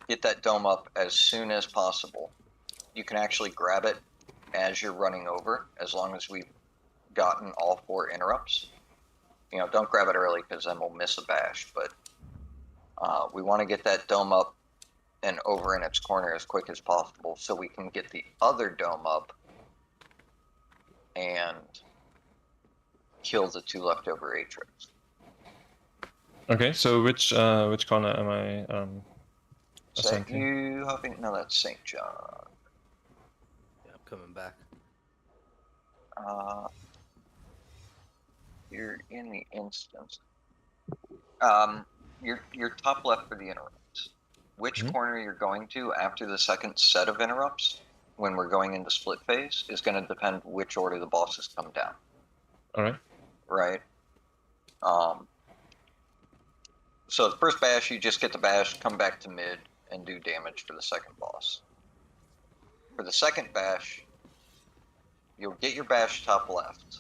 get that dome up as soon as possible. You can actually grab it as you're running over, as long as we've gotten all 4 interrupts. Don't grab it early because then we'll miss a bash, but we want to get that dome up and over in its corner as quick as possible so we can get the other dome up and kill the 2 leftover Atriots. Okay, so which corner am I assigned to? You hoping? No, that's St. John. Yeah, I'm coming back. You're in the instance. You're top left for the interrupts. Which corner you're going to after the second set of interrupts, when we're going into split phase, is going to depend which order the bosses come down. All right. Right. So the first bash, you just get the bash, come back to mid, and do damage for the second boss. For the second bash, you'll get your bash top left,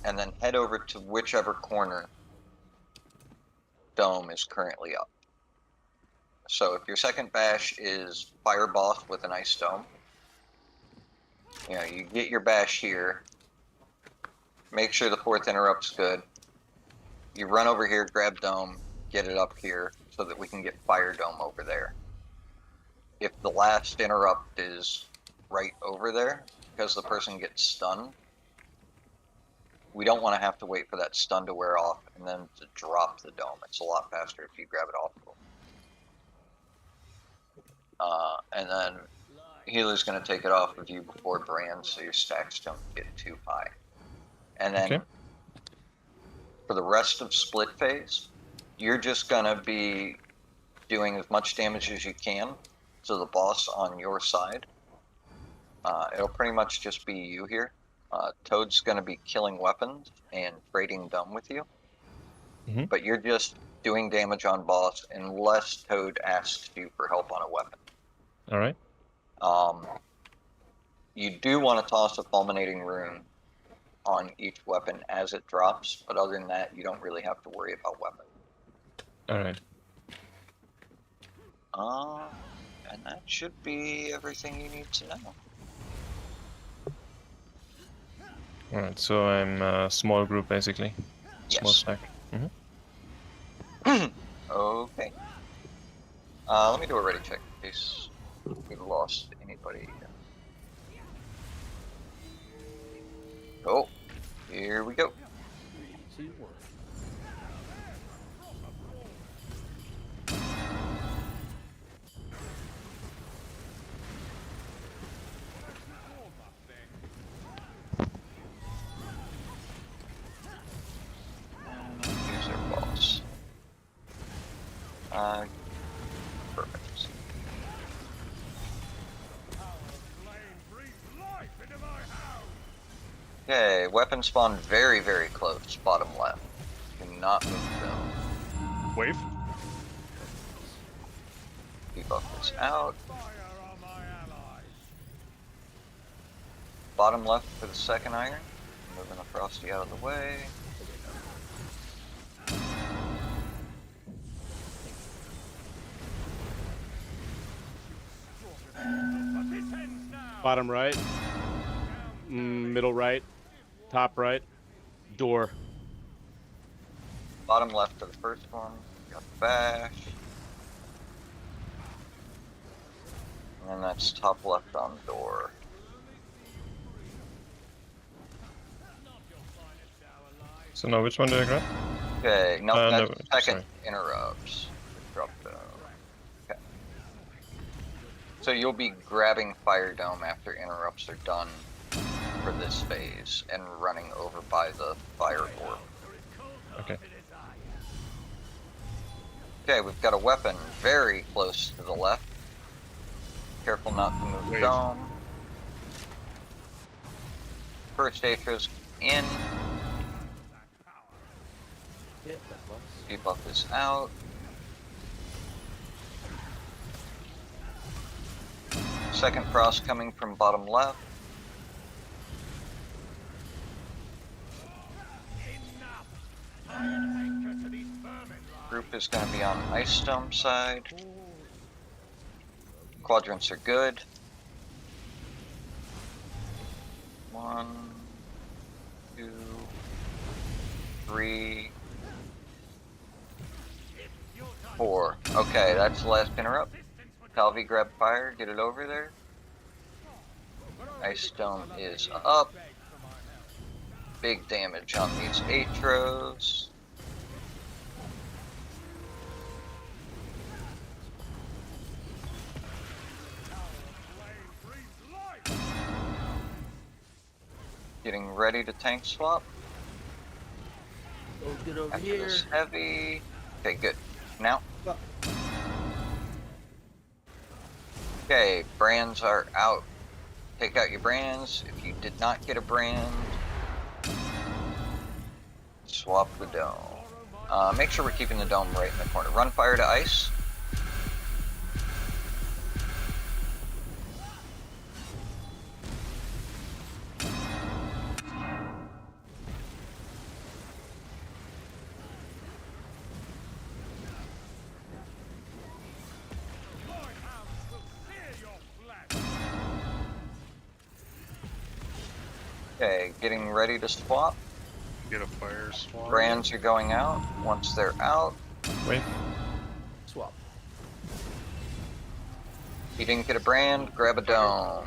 and then head over to whichever corner dome is currently up. So if your second bash is Fire Boss with an Ice Dome, you get your bash here, make sure the 4th interrupt's good. You run over here, grab Dome, get it up here so that we can get Fire Dome over there. If the last interrupt is right over there, because the person gets stunned, we don't want to have to wait for that stun to wear off and then to drop the dome. It's a lot faster if you grab it off of them. And then Healer's going to take it off of you before Brand, so your stacks don't get too high. And then for the rest of split phase, you're just going to be doing as much damage as you can to the boss on your side. It'll pretty much just be you here. Toad's going to be killing weapons and trading dumb with you. But you're just doing damage on boss unless Toad asks you for help on a weapon. All right. You do want to toss a fulminating rune on each weapon as it drops, but other than that, you don't really have to worry about weapon. All right. And that should be everything you need to know. All right, so I'm a small group basically. Small Yes. stack. Okay. Let me do a ready check in case we've lost anybody. Oh, here we go. 3, 2, 1. Here's our boss. Perfect. Okay, weapon spawn very, very close, bottom left. Do not move though. Wave. Debuff is out. Bottom left for the second iron. Moving the Frosty out of the way. Bottom right. Middle right. Top right. Door. Bottom left for the first one. Got the bash. And then that's top left on door. So now which one do I grab? Okay, no, no, that's second sorry. interrupts. Drop down. Okay. So you'll be grabbing Fire Dome after interrupts are done for this phase and running over by the fire orb. Okay. Okay, we've got a weapon very close to the left. Careful not to move the dome. First Atra's in. Debuff is out. Second frost coming from bottom left. Group is going to be on Ice Dome side. Quadrants are good. 1, 2, 3, 4. Okay, that's the last interrupt. Calvi, grab fire, get it over there. Ice Dome is up. Big damage on these Atros. Getting ready to tank swap. Oh, get over After here. this heavy. Okay, good. Now. Okay, brands are out. Take out your brands. If you did not get a brand, swap the dome. Make sure we're keeping the dome right in the corner. Run fire to ice. Okay, getting ready to swap. Get a fire swap. Brands are going out. Once they're out, Wave. Swap. if you didn't get a brand, grab a dome.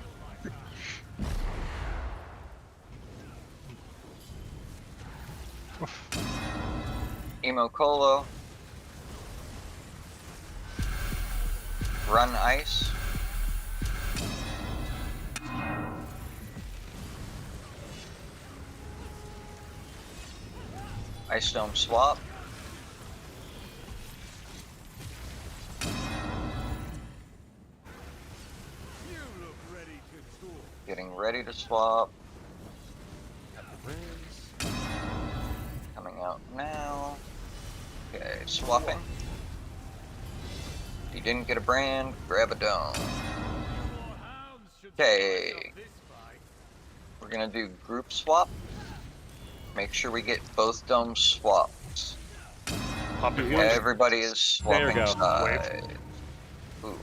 Emo Colo. Run ice. Ice Dome swap. Getting ready to swap. Coming out now. Okay, swapping. If you didn't get a brand, grab a dome. Okay. We're gonna do group swap. Make sure we get both domes swapped. Everybody is swapping go. side. Ooh,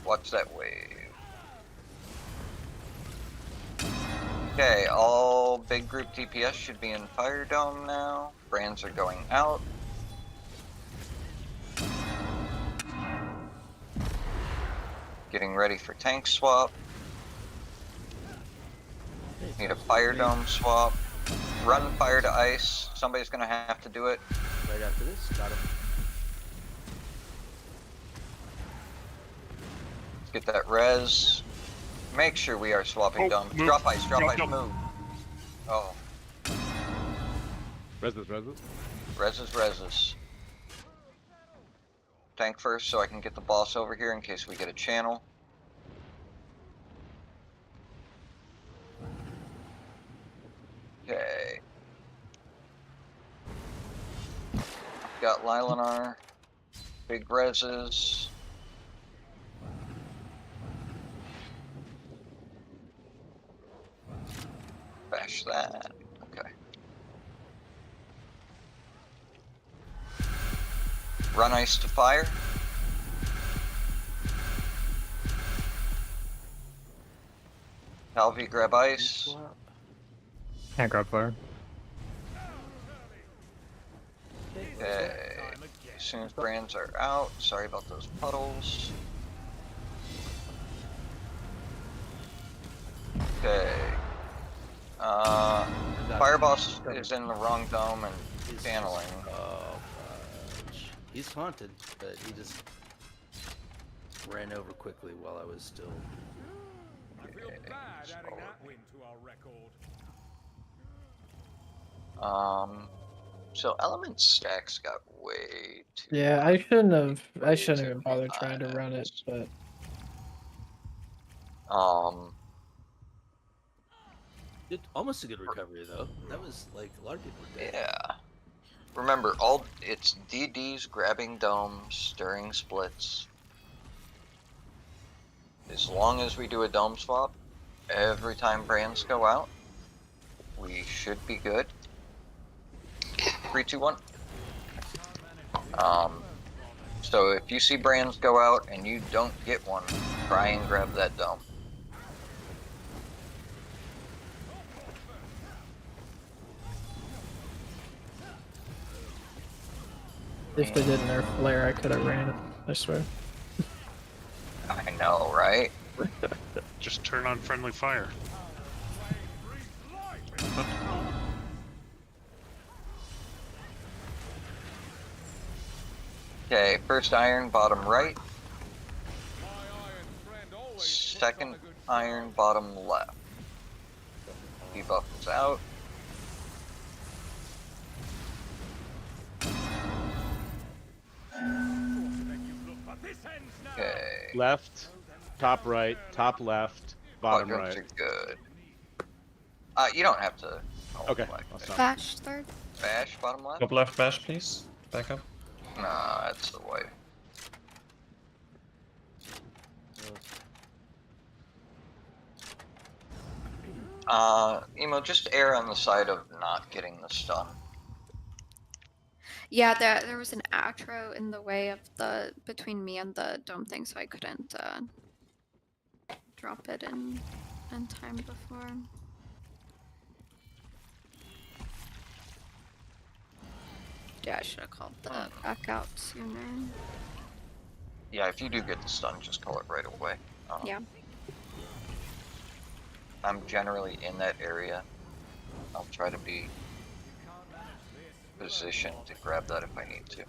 watch that wave. Okay, all big group DPS should be in Fire Dome now. Brands are going out. Getting ready for tank swap. Need a Fire Dome swap. Run fire to ice. Somebody's gonna have to do it. Right after this, got him. Let's get that res. Make sure we are swapping domes. Move. Drop ice, Drop, move. Oh, Reses. reses. tank first so I can get the boss over here in case we get a channel. Okay. Got Lilanar. Big reses. Bash that. Okay. Run ice to fire. Calvi, grab ice. Can't grab fire. Okay. As soon as brands are out, sorry about those puddles. Okay. Fire boss is in the wrong dome and channeling. Oh, he's haunted, but he just ran over quickly while I was still. I feel bad adding that win to our record. So element stacks got way too. Yeah, I shouldn't have. I way shouldn't too even bother trying to run it, but It almost a good recovery though. That was like a lot of people were dead. Yeah. Remember, it's DDs grabbing domes during splits. As long as we do a dome swap, every time brands go out, we should be good. 3, 2, 1. So if you see brands go out and you don't get one, try and grab that dome. if they didn't nerf flare, I could have ran it. I swear. I know, right? Just turn on friendly fire. Okay, first iron, bottom right. Second iron, bottom left. Debuff is out. Okay. Left, top right, top left, bottom Quadrants right. are good. You don't have to. Okay. Bash third. Bash, bottom left? Top left bash, please. Back up. Nah, that's the way. Emo, just err on the side of not getting the stun. Yeah, there was an atro in the way of between me and the dome thing, so I couldn't drop it in time before. Yeah, I should have called the back out sooner. Yeah, if you do get the stun, just call it right away. Yeah. I'm generally in that area. I'll try to be positioned to grab that if I need to.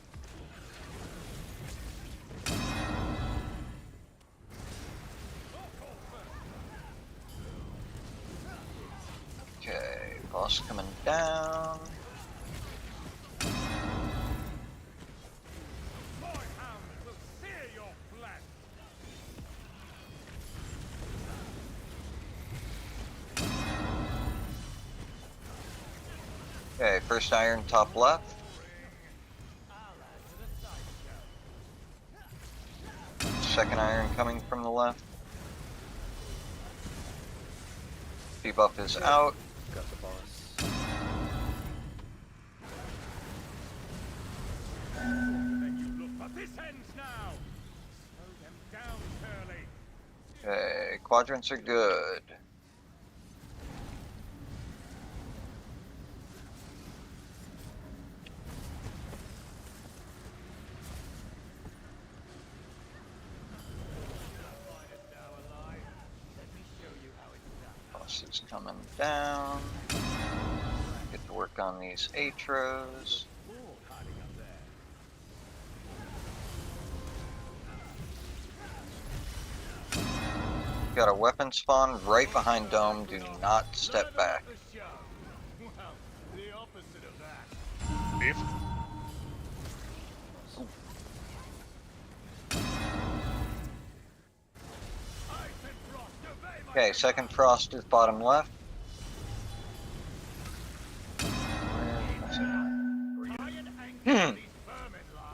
Okay, boss coming down. Okay, first iron, top left. Second iron coming from the left. Debuff is out. Got the boss. Okay, quadrants are good. Boss is coming down. Get to work on these atros. Got a weapon spawn right behind dome. Do not step back. Beef. Okay, second frost is bottom left.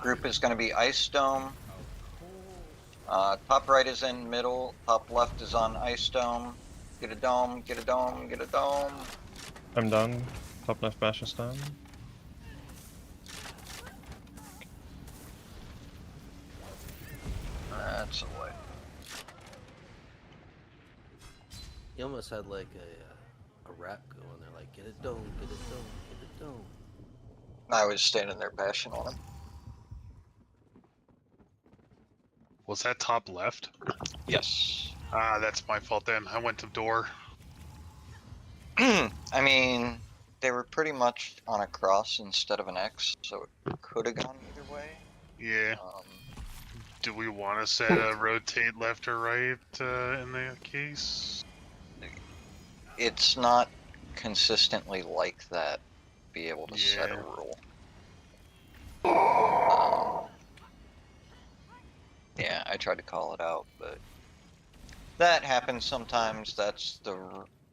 Group is going to be Ice Dome. Top right is in middle. Top left is on Ice Dome. Get a dome, get a dome, get a dome. I'm down. Top left bash is down. That's away. You almost had like a rap going there, like get it dome, get it dome, get it dome. I was standing there bashing on him. Was that top left? Yes. Ah, that's my fault then. I went to door. I mean, they were pretty much on a cross instead of an X, so it could have gone either way. Yeah. Do we want to set a rotate left or right in that case? It's not consistently like that. Be able to set a Yeah. rule. Yeah, I tried to call it out, but that happens sometimes. That's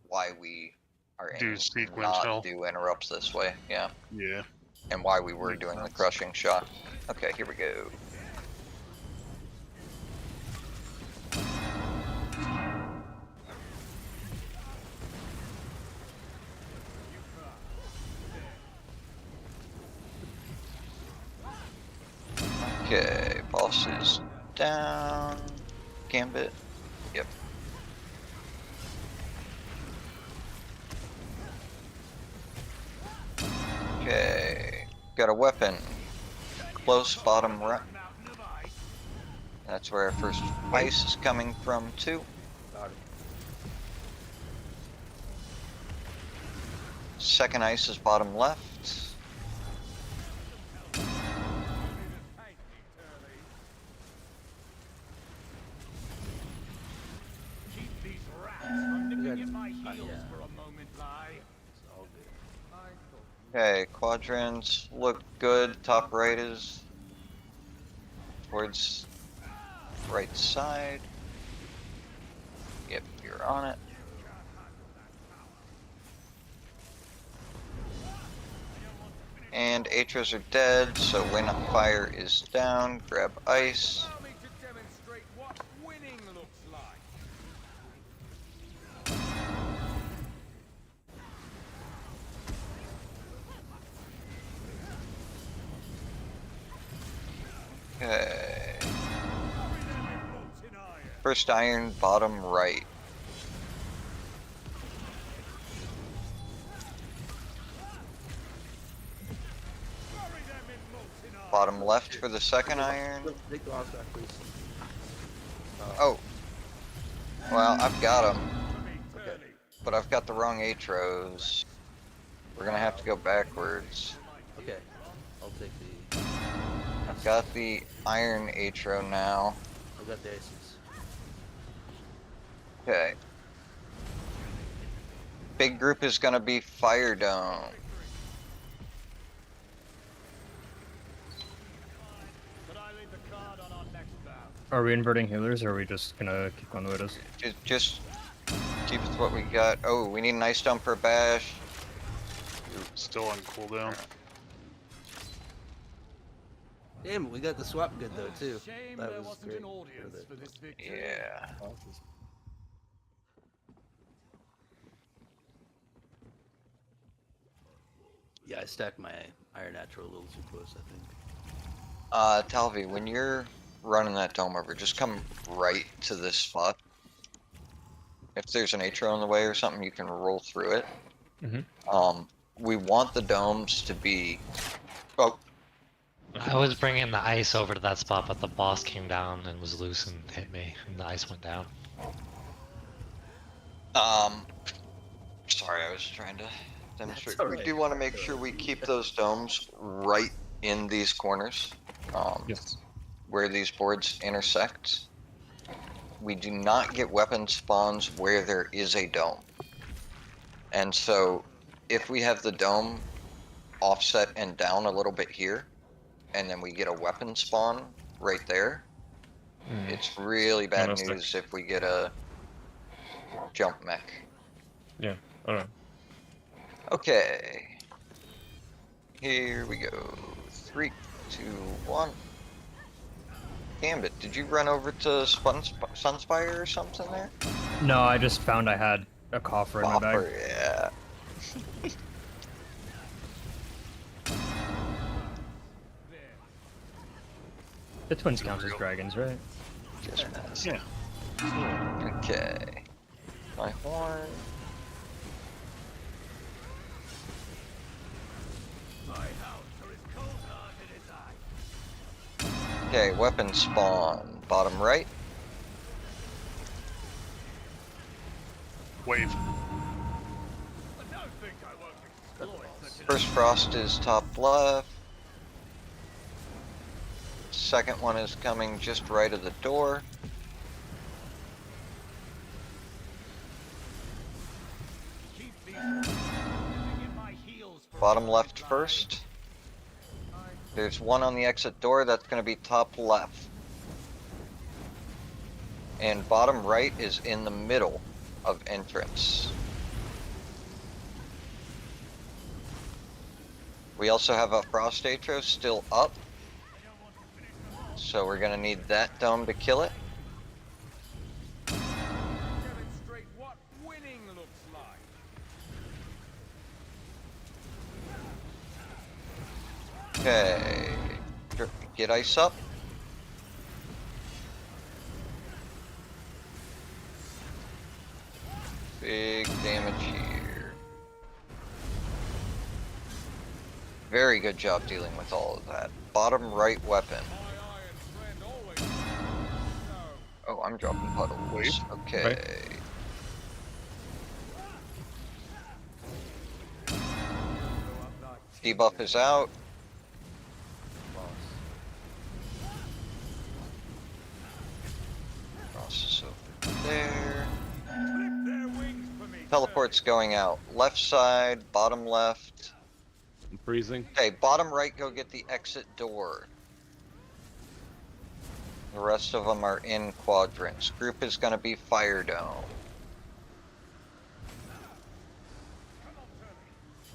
why we are Do aiming to sequential. not do interrupts this way. Yeah. Yeah. And why we were Makes doing the sense. crushing shot. Okay, here we go. Okay, boss is down. Gambit. Yep. Okay, got a weapon. Close bottom right. That's where our first ice is coming from too. Second ice is bottom left. Keep these rats from nipping at my heels for a moment, lie. It's all good. Okay, quadrants look good. Top right is towards right side. Yep, you're on it. And Atros are dead, so when fire is down, grab ice. Allow me to demonstrate what winning looks like. Okay. First iron, bottom right. Bottom left for the second iron. Take the boss back, please. Oh. Well, I've got him. Okay. But I've got the wrong Atros. We're gonna have to go backwards. Okay. I'll take the. I've got the iron Atro now. I've got the aces. Okay. Big group is gonna be Fire Dome. Are we inverting healers, or are we just gonna keep going the way it is? Just keep with what we got. Oh, we need an ice dome per bash. Still on cooldown. Damn, we got the swap good though too. Shame That there was wasn't great. an audience for this victory. Yeah. Yeah, I stacked my iron natural a little too close, I think. Talvi, when you're running that dome over, just come right to this spot. If there's an Atro in the way or something, you can roll through it. We want the domes to be. Oh, I was bringing the ice over to that spot, but the boss came down and was loose and hit me, and the ice went down. sorry, I was trying to demonstrate. all We right. do want to make sure we keep those domes right in these corners. Yes. Where these boards intersect. We do not get weapon spawns where there is a dome. And so if we have the dome offset and down a little bit here, and then we get a weapon spawn right there, it's really bad Honestly. news if we get a jump mech. Yeah. All right. Okay. Here we go. 3, 2, 1. Gambit, did you run over to Sunspire or something there? No, I just found I had a coffer in my bag. Bopper, yeah. The twins count as dragons, right? Just pass. Yeah. Okay. My horn. Okay, weapon spawn. Bottom right. Wave. First frost is top left. Second one is coming just right of the door. Bottom left first. There's one on the exit door, that's going to be top left. And bottom right is in the middle of entrance. We also have a Frost Atro still up. So we're going to need that dome to kill it. Demonstrate what winning looks like. Okay. Get ice up. Big damage here. Very good job dealing with all of that. Bottom right weapon. Oh, I'm dropping puddles. Okay. Right. Debuff is out. Cross is over there. Teleport's going out. Left side, bottom left. I'm freezing. Okay, bottom right, go get the exit door. The rest of them are in quadrants. Group is going to be Fire Dome.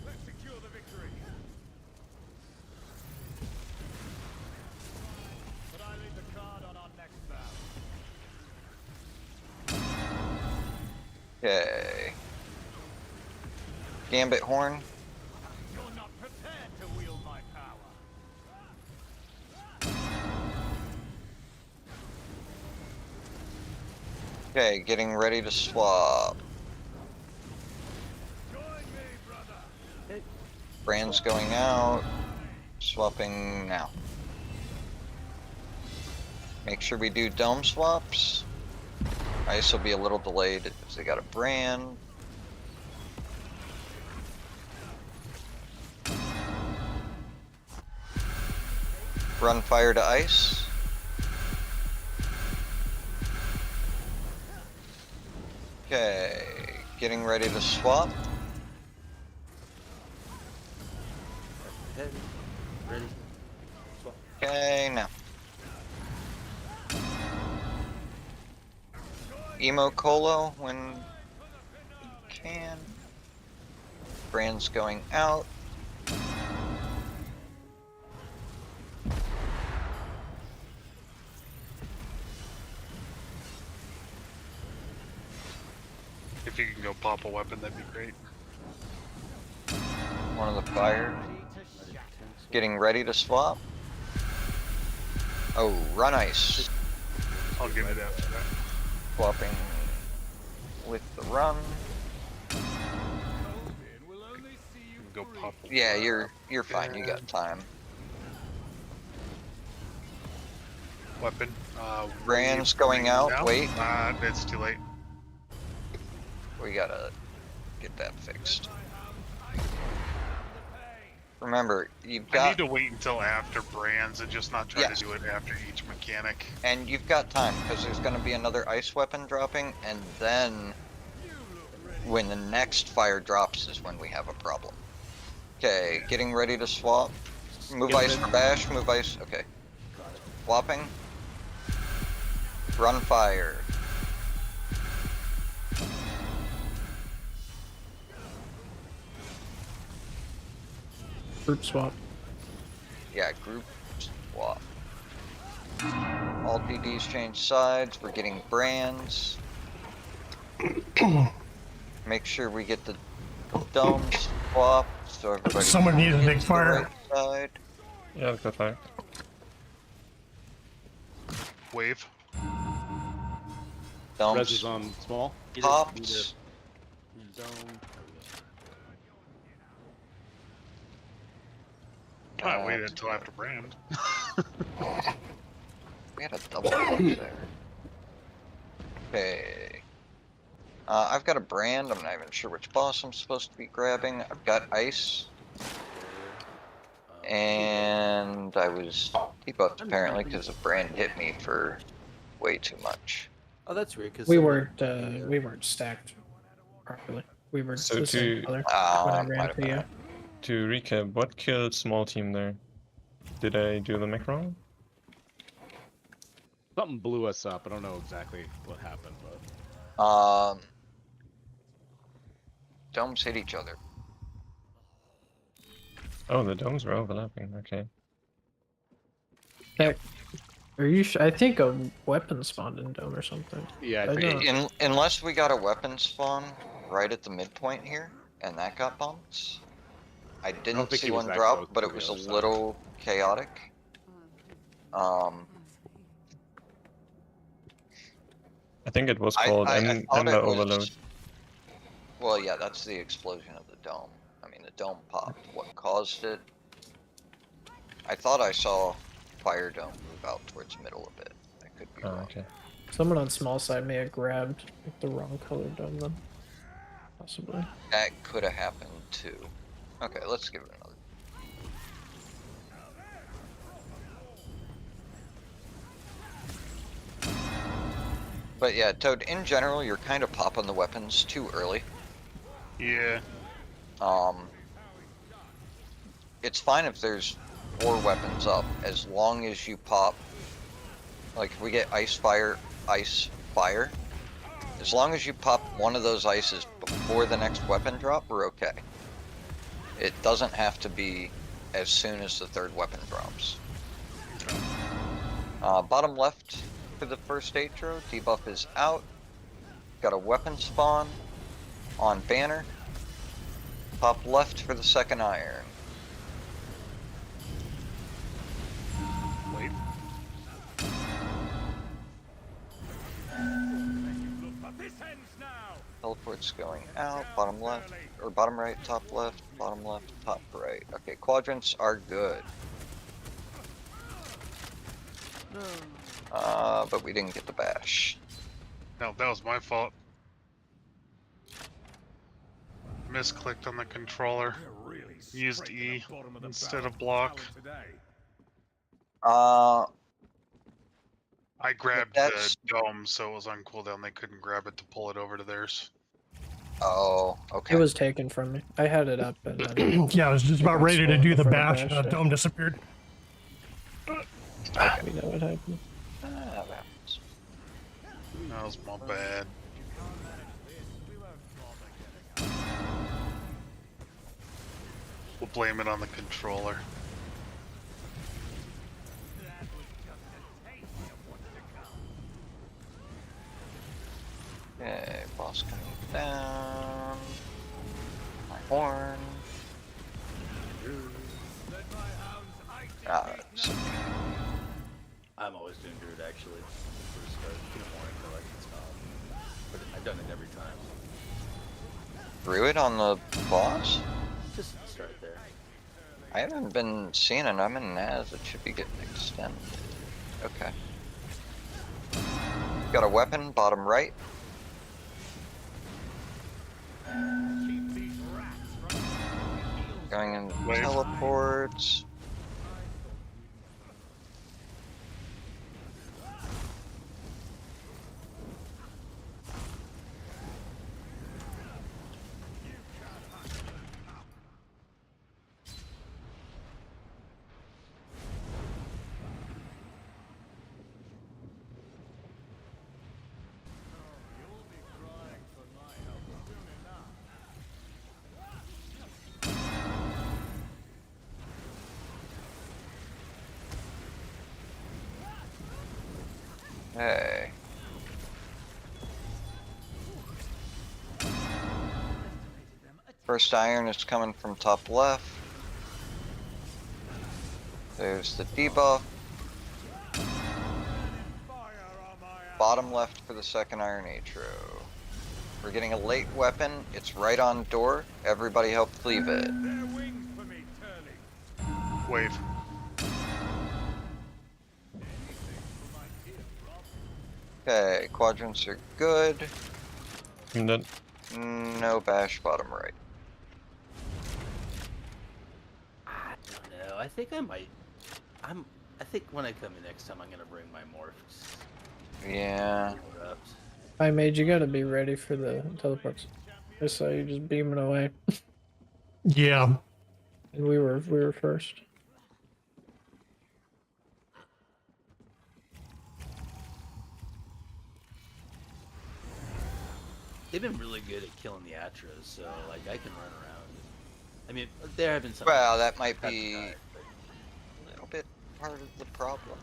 Let's secure the victory. But I leave the card on our next bout. Okay. Gambit Horn. You're not prepared to wield my power. Okay, getting ready to swap. Brand's going out. Swapping now. Make sure we do dome swaps. Ice will be a little delayed because they got a brand. Run fire to ice. Okay, getting ready to swap. Ready? Okay, now. Emo Colo when you can. Brand's going out. If you can go pop a weapon, that'd be great. One of the fire. Getting ready to swap. Oh, run ice. I'll give it after that. Swapping with the run. Go pop. Yeah, you're fine. You got time. Weapon. Brand's going out. Now? Wait, It's too late. we gotta get that fixed. Remember, you've I got need to wait until after brands and just not try Yes. to do it after each mechanic. and you've got time because there's gonna be another ice weapon dropping, and then when the next fire drops is when we have a problem. Okay, getting ready to swap. Move ice for bash. Move ice. Okay. Swapping. Run fire. Group swap. Yeah, group swap. All DDs change sides. We're getting brands. Make sure we get the domes swapped so everybody. Someone needs a big gets the fire. right side. Yeah, I've got fire. Wave. Res is Domes on small. pops. I waited until after brand. We had a double punch there. Okay. I've got a brand. I'm not even sure which boss I'm supposed to be grabbing. I've got ice. And I was debuffed apparently because a brand hit me for way too much. Oh, that's weird. Cause We weren't stacked properly. We were So the same to color when I ran to you. To recap, what killed small team there? Did I do the mech wrong? Something blew us up. I don't know exactly what happened, but Domes hit each other. Oh, the domes were overlapping. Okay. Heck, are you? I think a weapon spawned in dome or something. yeah, I I think don't- Unless we got a weapon spawn right at the midpoint here, and that got bumped. I didn't think see he was one that drop, close but to it the was a other side. little chaotic. I think it was called I thought Ember it was. Overload. Well, yeah, that's the explosion of the dome. I mean, the dome popped. What caused it? I thought I saw fire dome move out towards middle a bit. I could be wrong. Okay. Someone on small side may have grabbed like, the wrong color dome then. Possibly. That could have happened too. Okay, let's give it another. But yeah, Toad, in general, you're kind of popping the weapons too early. Yeah. It's fine if there's 4 weapons up, as long as you pop, like if we get ice, fire, as long as you pop one of those ices before the next weapon drop, we're okay. It doesn't have to be as soon as the 3rd weapon drops. Bottom left for the first atro, debuff is out. Got a weapon spawn on banner. Top left for the second iron. Wave. Teleport's going out, bottom left, or bottom right, top left, bottom left, top right. Okay, quadrants are good. But we didn't get the bash. No, that was my fault. Misclicked on the controller. Used E instead of block. I grabbed the dome, so it was on cooldown. They couldn't grab it to pull it over to theirs. Oh, okay. It was taken from me. I had it up and then Yeah, I was just about ready to do the bash, and the dome disappeared. we know what happened. That happens. That was my bad. We'll blame it on the controller. Okay, boss coming down. My horn. That's okay. I'm always doing Druid actually. First start, morning collections, but I've done it every time. Druid on the boss? Just start there. I haven't been seeing it. I'm in Naz. It should be getting extended. Okay. Got a weapon, bottom right. Going in teleports. Okay. First iron is coming from top left. There's the debuff. Bottom left for the second iron atro. We're getting a late weapon. It's right on door. Everybody help cleave it. Wave. Okay, quadrants are good. I'm dead. No bash bottom right. I don't know. I think I might. I think when I come in next time, I'm gonna bring my morphs. Yeah. I made you gotta be ready for the teleports. I saw you just beaming away. Yeah. And we were first. They've been really good at killing the Atros, so like I can run around. I mean, there have been some. Well, that might be a little bit part of the problem.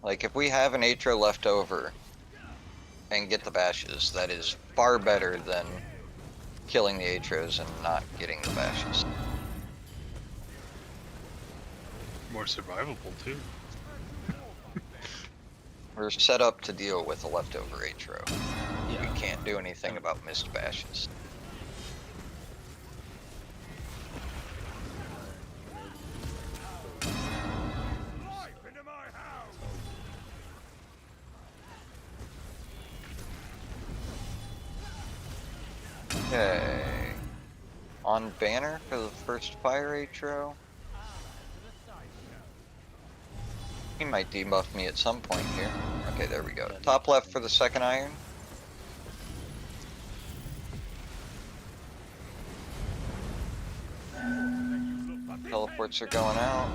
Like, if we have an atro left over and get the bashes, that is far better than killing the atros and not getting the bashes. More survivable too. We're set up to deal with a leftover atro. Yeah. We can't do anything about missed bashes. Okay. On banner for the first fire atro. He might debuff me at some point here. Okay, there we go. Top left for the second iron. Teleports are going out.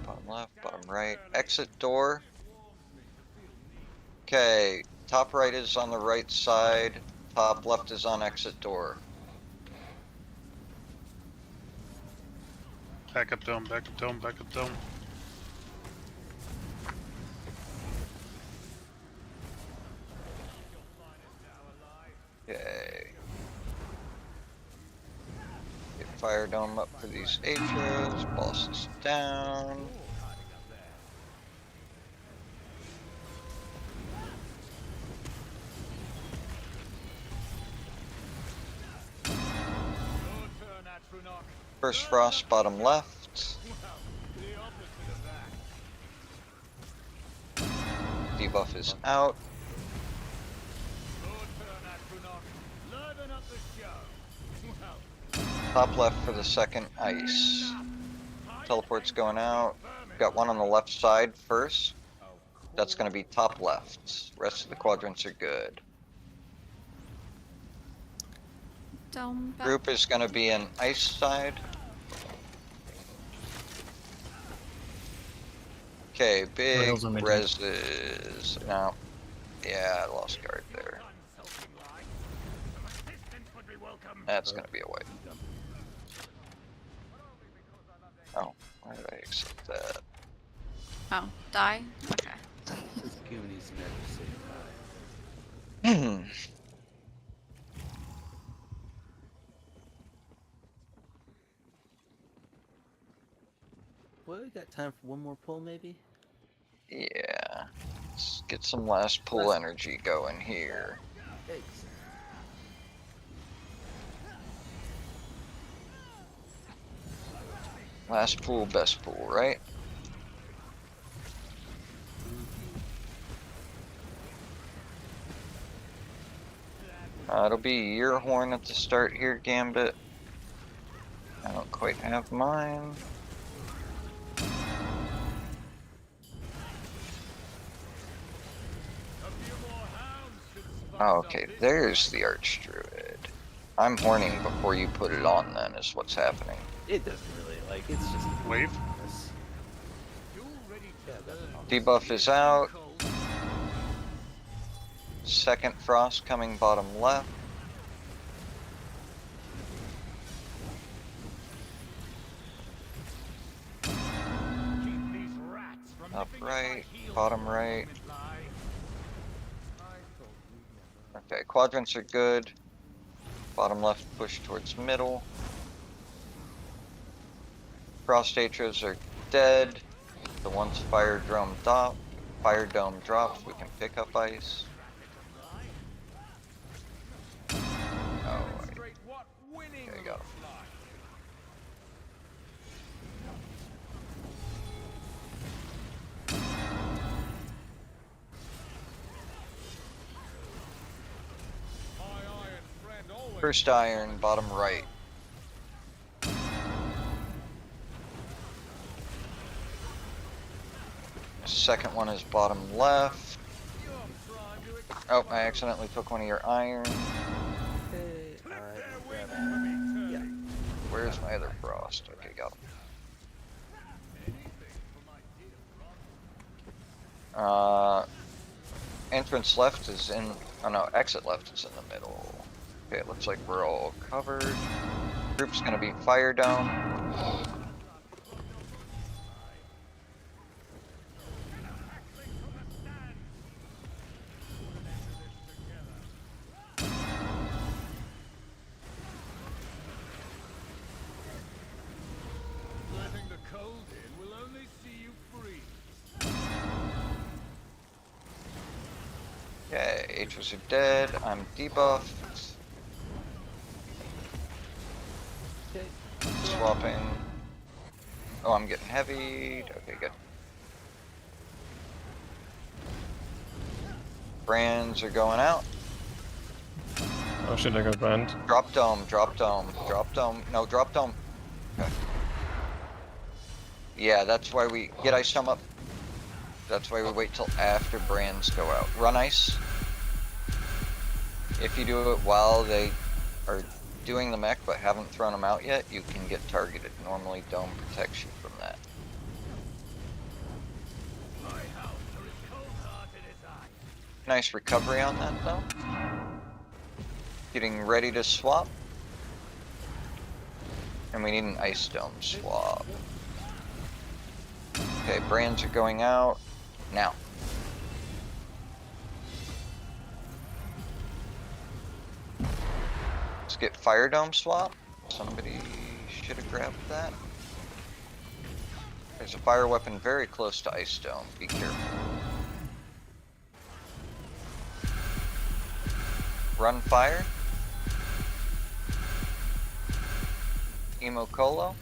Bottom left, bottom right. Exit door. Okay, top right is on the right side. Top left is on exit door. Back up dome, back up dome, back up dome. Okay. Get fire dome up for these atros. Boss is down. First frost bottom left. Debuff is out. Top left for the second ice. Teleport's going out. Got one on the left side first. That's going to be top left. Rest of the quadrants are good. Dome back. Group is going to be in ice side. Okay, big Rails on mid-range. reses. No. Yeah, I lost guard there. That's going to be a wipe. Oh, why did I accept that? Oh, die? Okay. Goonies never say die. Well, we got time for one more pull, maybe? Yeah. Let's get some last pull energy going here. Thanks. Last pool, best pool, right? It'll be your horn at the start here, Gambit. I don't quite have mine. Okay, there's the Archdruid. I'm horning before you put it on then, is what's happening. It doesn't really, like, it's just... Wave. Debuff is out. Second frost coming bottom left. Up right, bottom right. Okay, quadrants are good. Bottom left push towards middle. Frost Atros are dead. So once fire dome drops, we can pick up ice. Oh, Demonstrate what winning okay, got him. looks like. My iron friend always First iron, bottom right. Second one is bottom left. Oh, I accidentally took one of your iron. Okay, I'm grabbing. Yeah. Where's my other frost? Okay, got him. Entrance left is in, oh no, exit left is in the middle. Okay, it looks like we're all covered. Group's gonna be fire dome. Letting the cold in will only see you freeze. Okay, Atros are dead. I'm debuffed. Okay. Swapping. Oh, I'm getting heavy. Okay, good. Brands are going out. Oh shit, I got banned. Drop dome, drop dome, drop dome. No, drop dome. Okay. Yeah, that's why we get ice dome up. That's why we wait till after brands go out. Run ice. If you do it while they are doing the mech but haven't thrown them out yet, you can get targeted. Normally dome protects you from that. Nice recovery on that though. Getting ready to swap. And we need an ice dome swap. Okay, brands are going out now. Let's get fire dome swap. Somebody should have grabbed that. There's a fire weapon very close to ice dome. Be careful. Run fire. Emo Colo.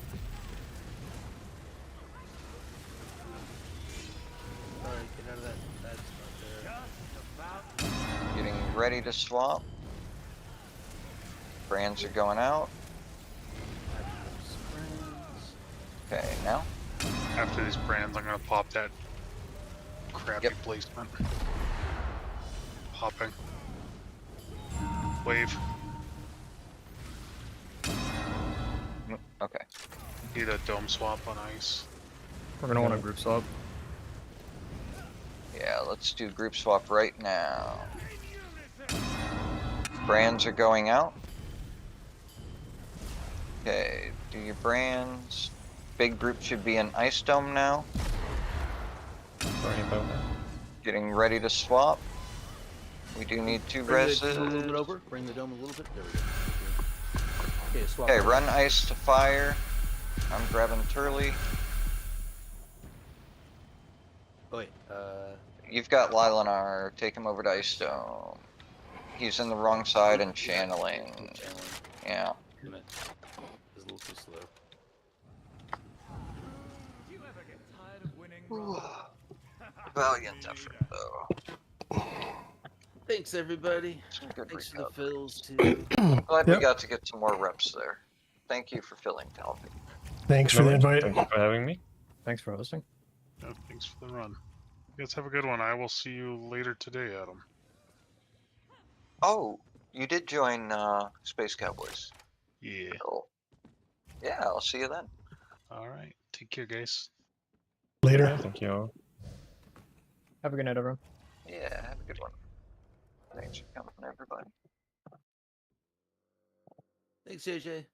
Alright, get out of that. That's not there. Getting ready to swap. Brands are going out. Okay, now. After these brands, I'm gonna pop that crappy Yep. placement. Popping. Wave. Okay. Need a dome swap on ice. We're gonna want a group swap. Yeah, let's do group swap right now. Brands are going out. Okay, do your brands. Big group should be in ice dome now. Sorry about that. Getting ready to swap. We do need two Bring the reses. dome a little bit over. Bring the dome a little bit. There we go. Okay, swap. Okay, run ice to fire. I'm grabbing Turley. Oh, wait, You've got Lilanar. Take him over to ice dome. He's in the wrong side and channeling. Yeah. damn it. It's a little too slow. Do you ever get tired of winning? Valiant effort, though. Thanks, everybody. Good Thanks for the recovery. fills, too. Glad we Yep. got to get some more reps there. Thank you for filling, Talvi. Thanks for the invite. Thank you for having me. Thanks for hosting. Yeah, thanks for the run. You guys have a good one. I will see you later today, Adam. Oh, you did join Space Cowboys. Yeah. Cool. Yeah, I'll see you then. Alright. Take care, guys. Later. Yeah, thank you. Have a good night, everyone. Yeah, have a good one. Thanks for coming, everybody. Thanks, JJ.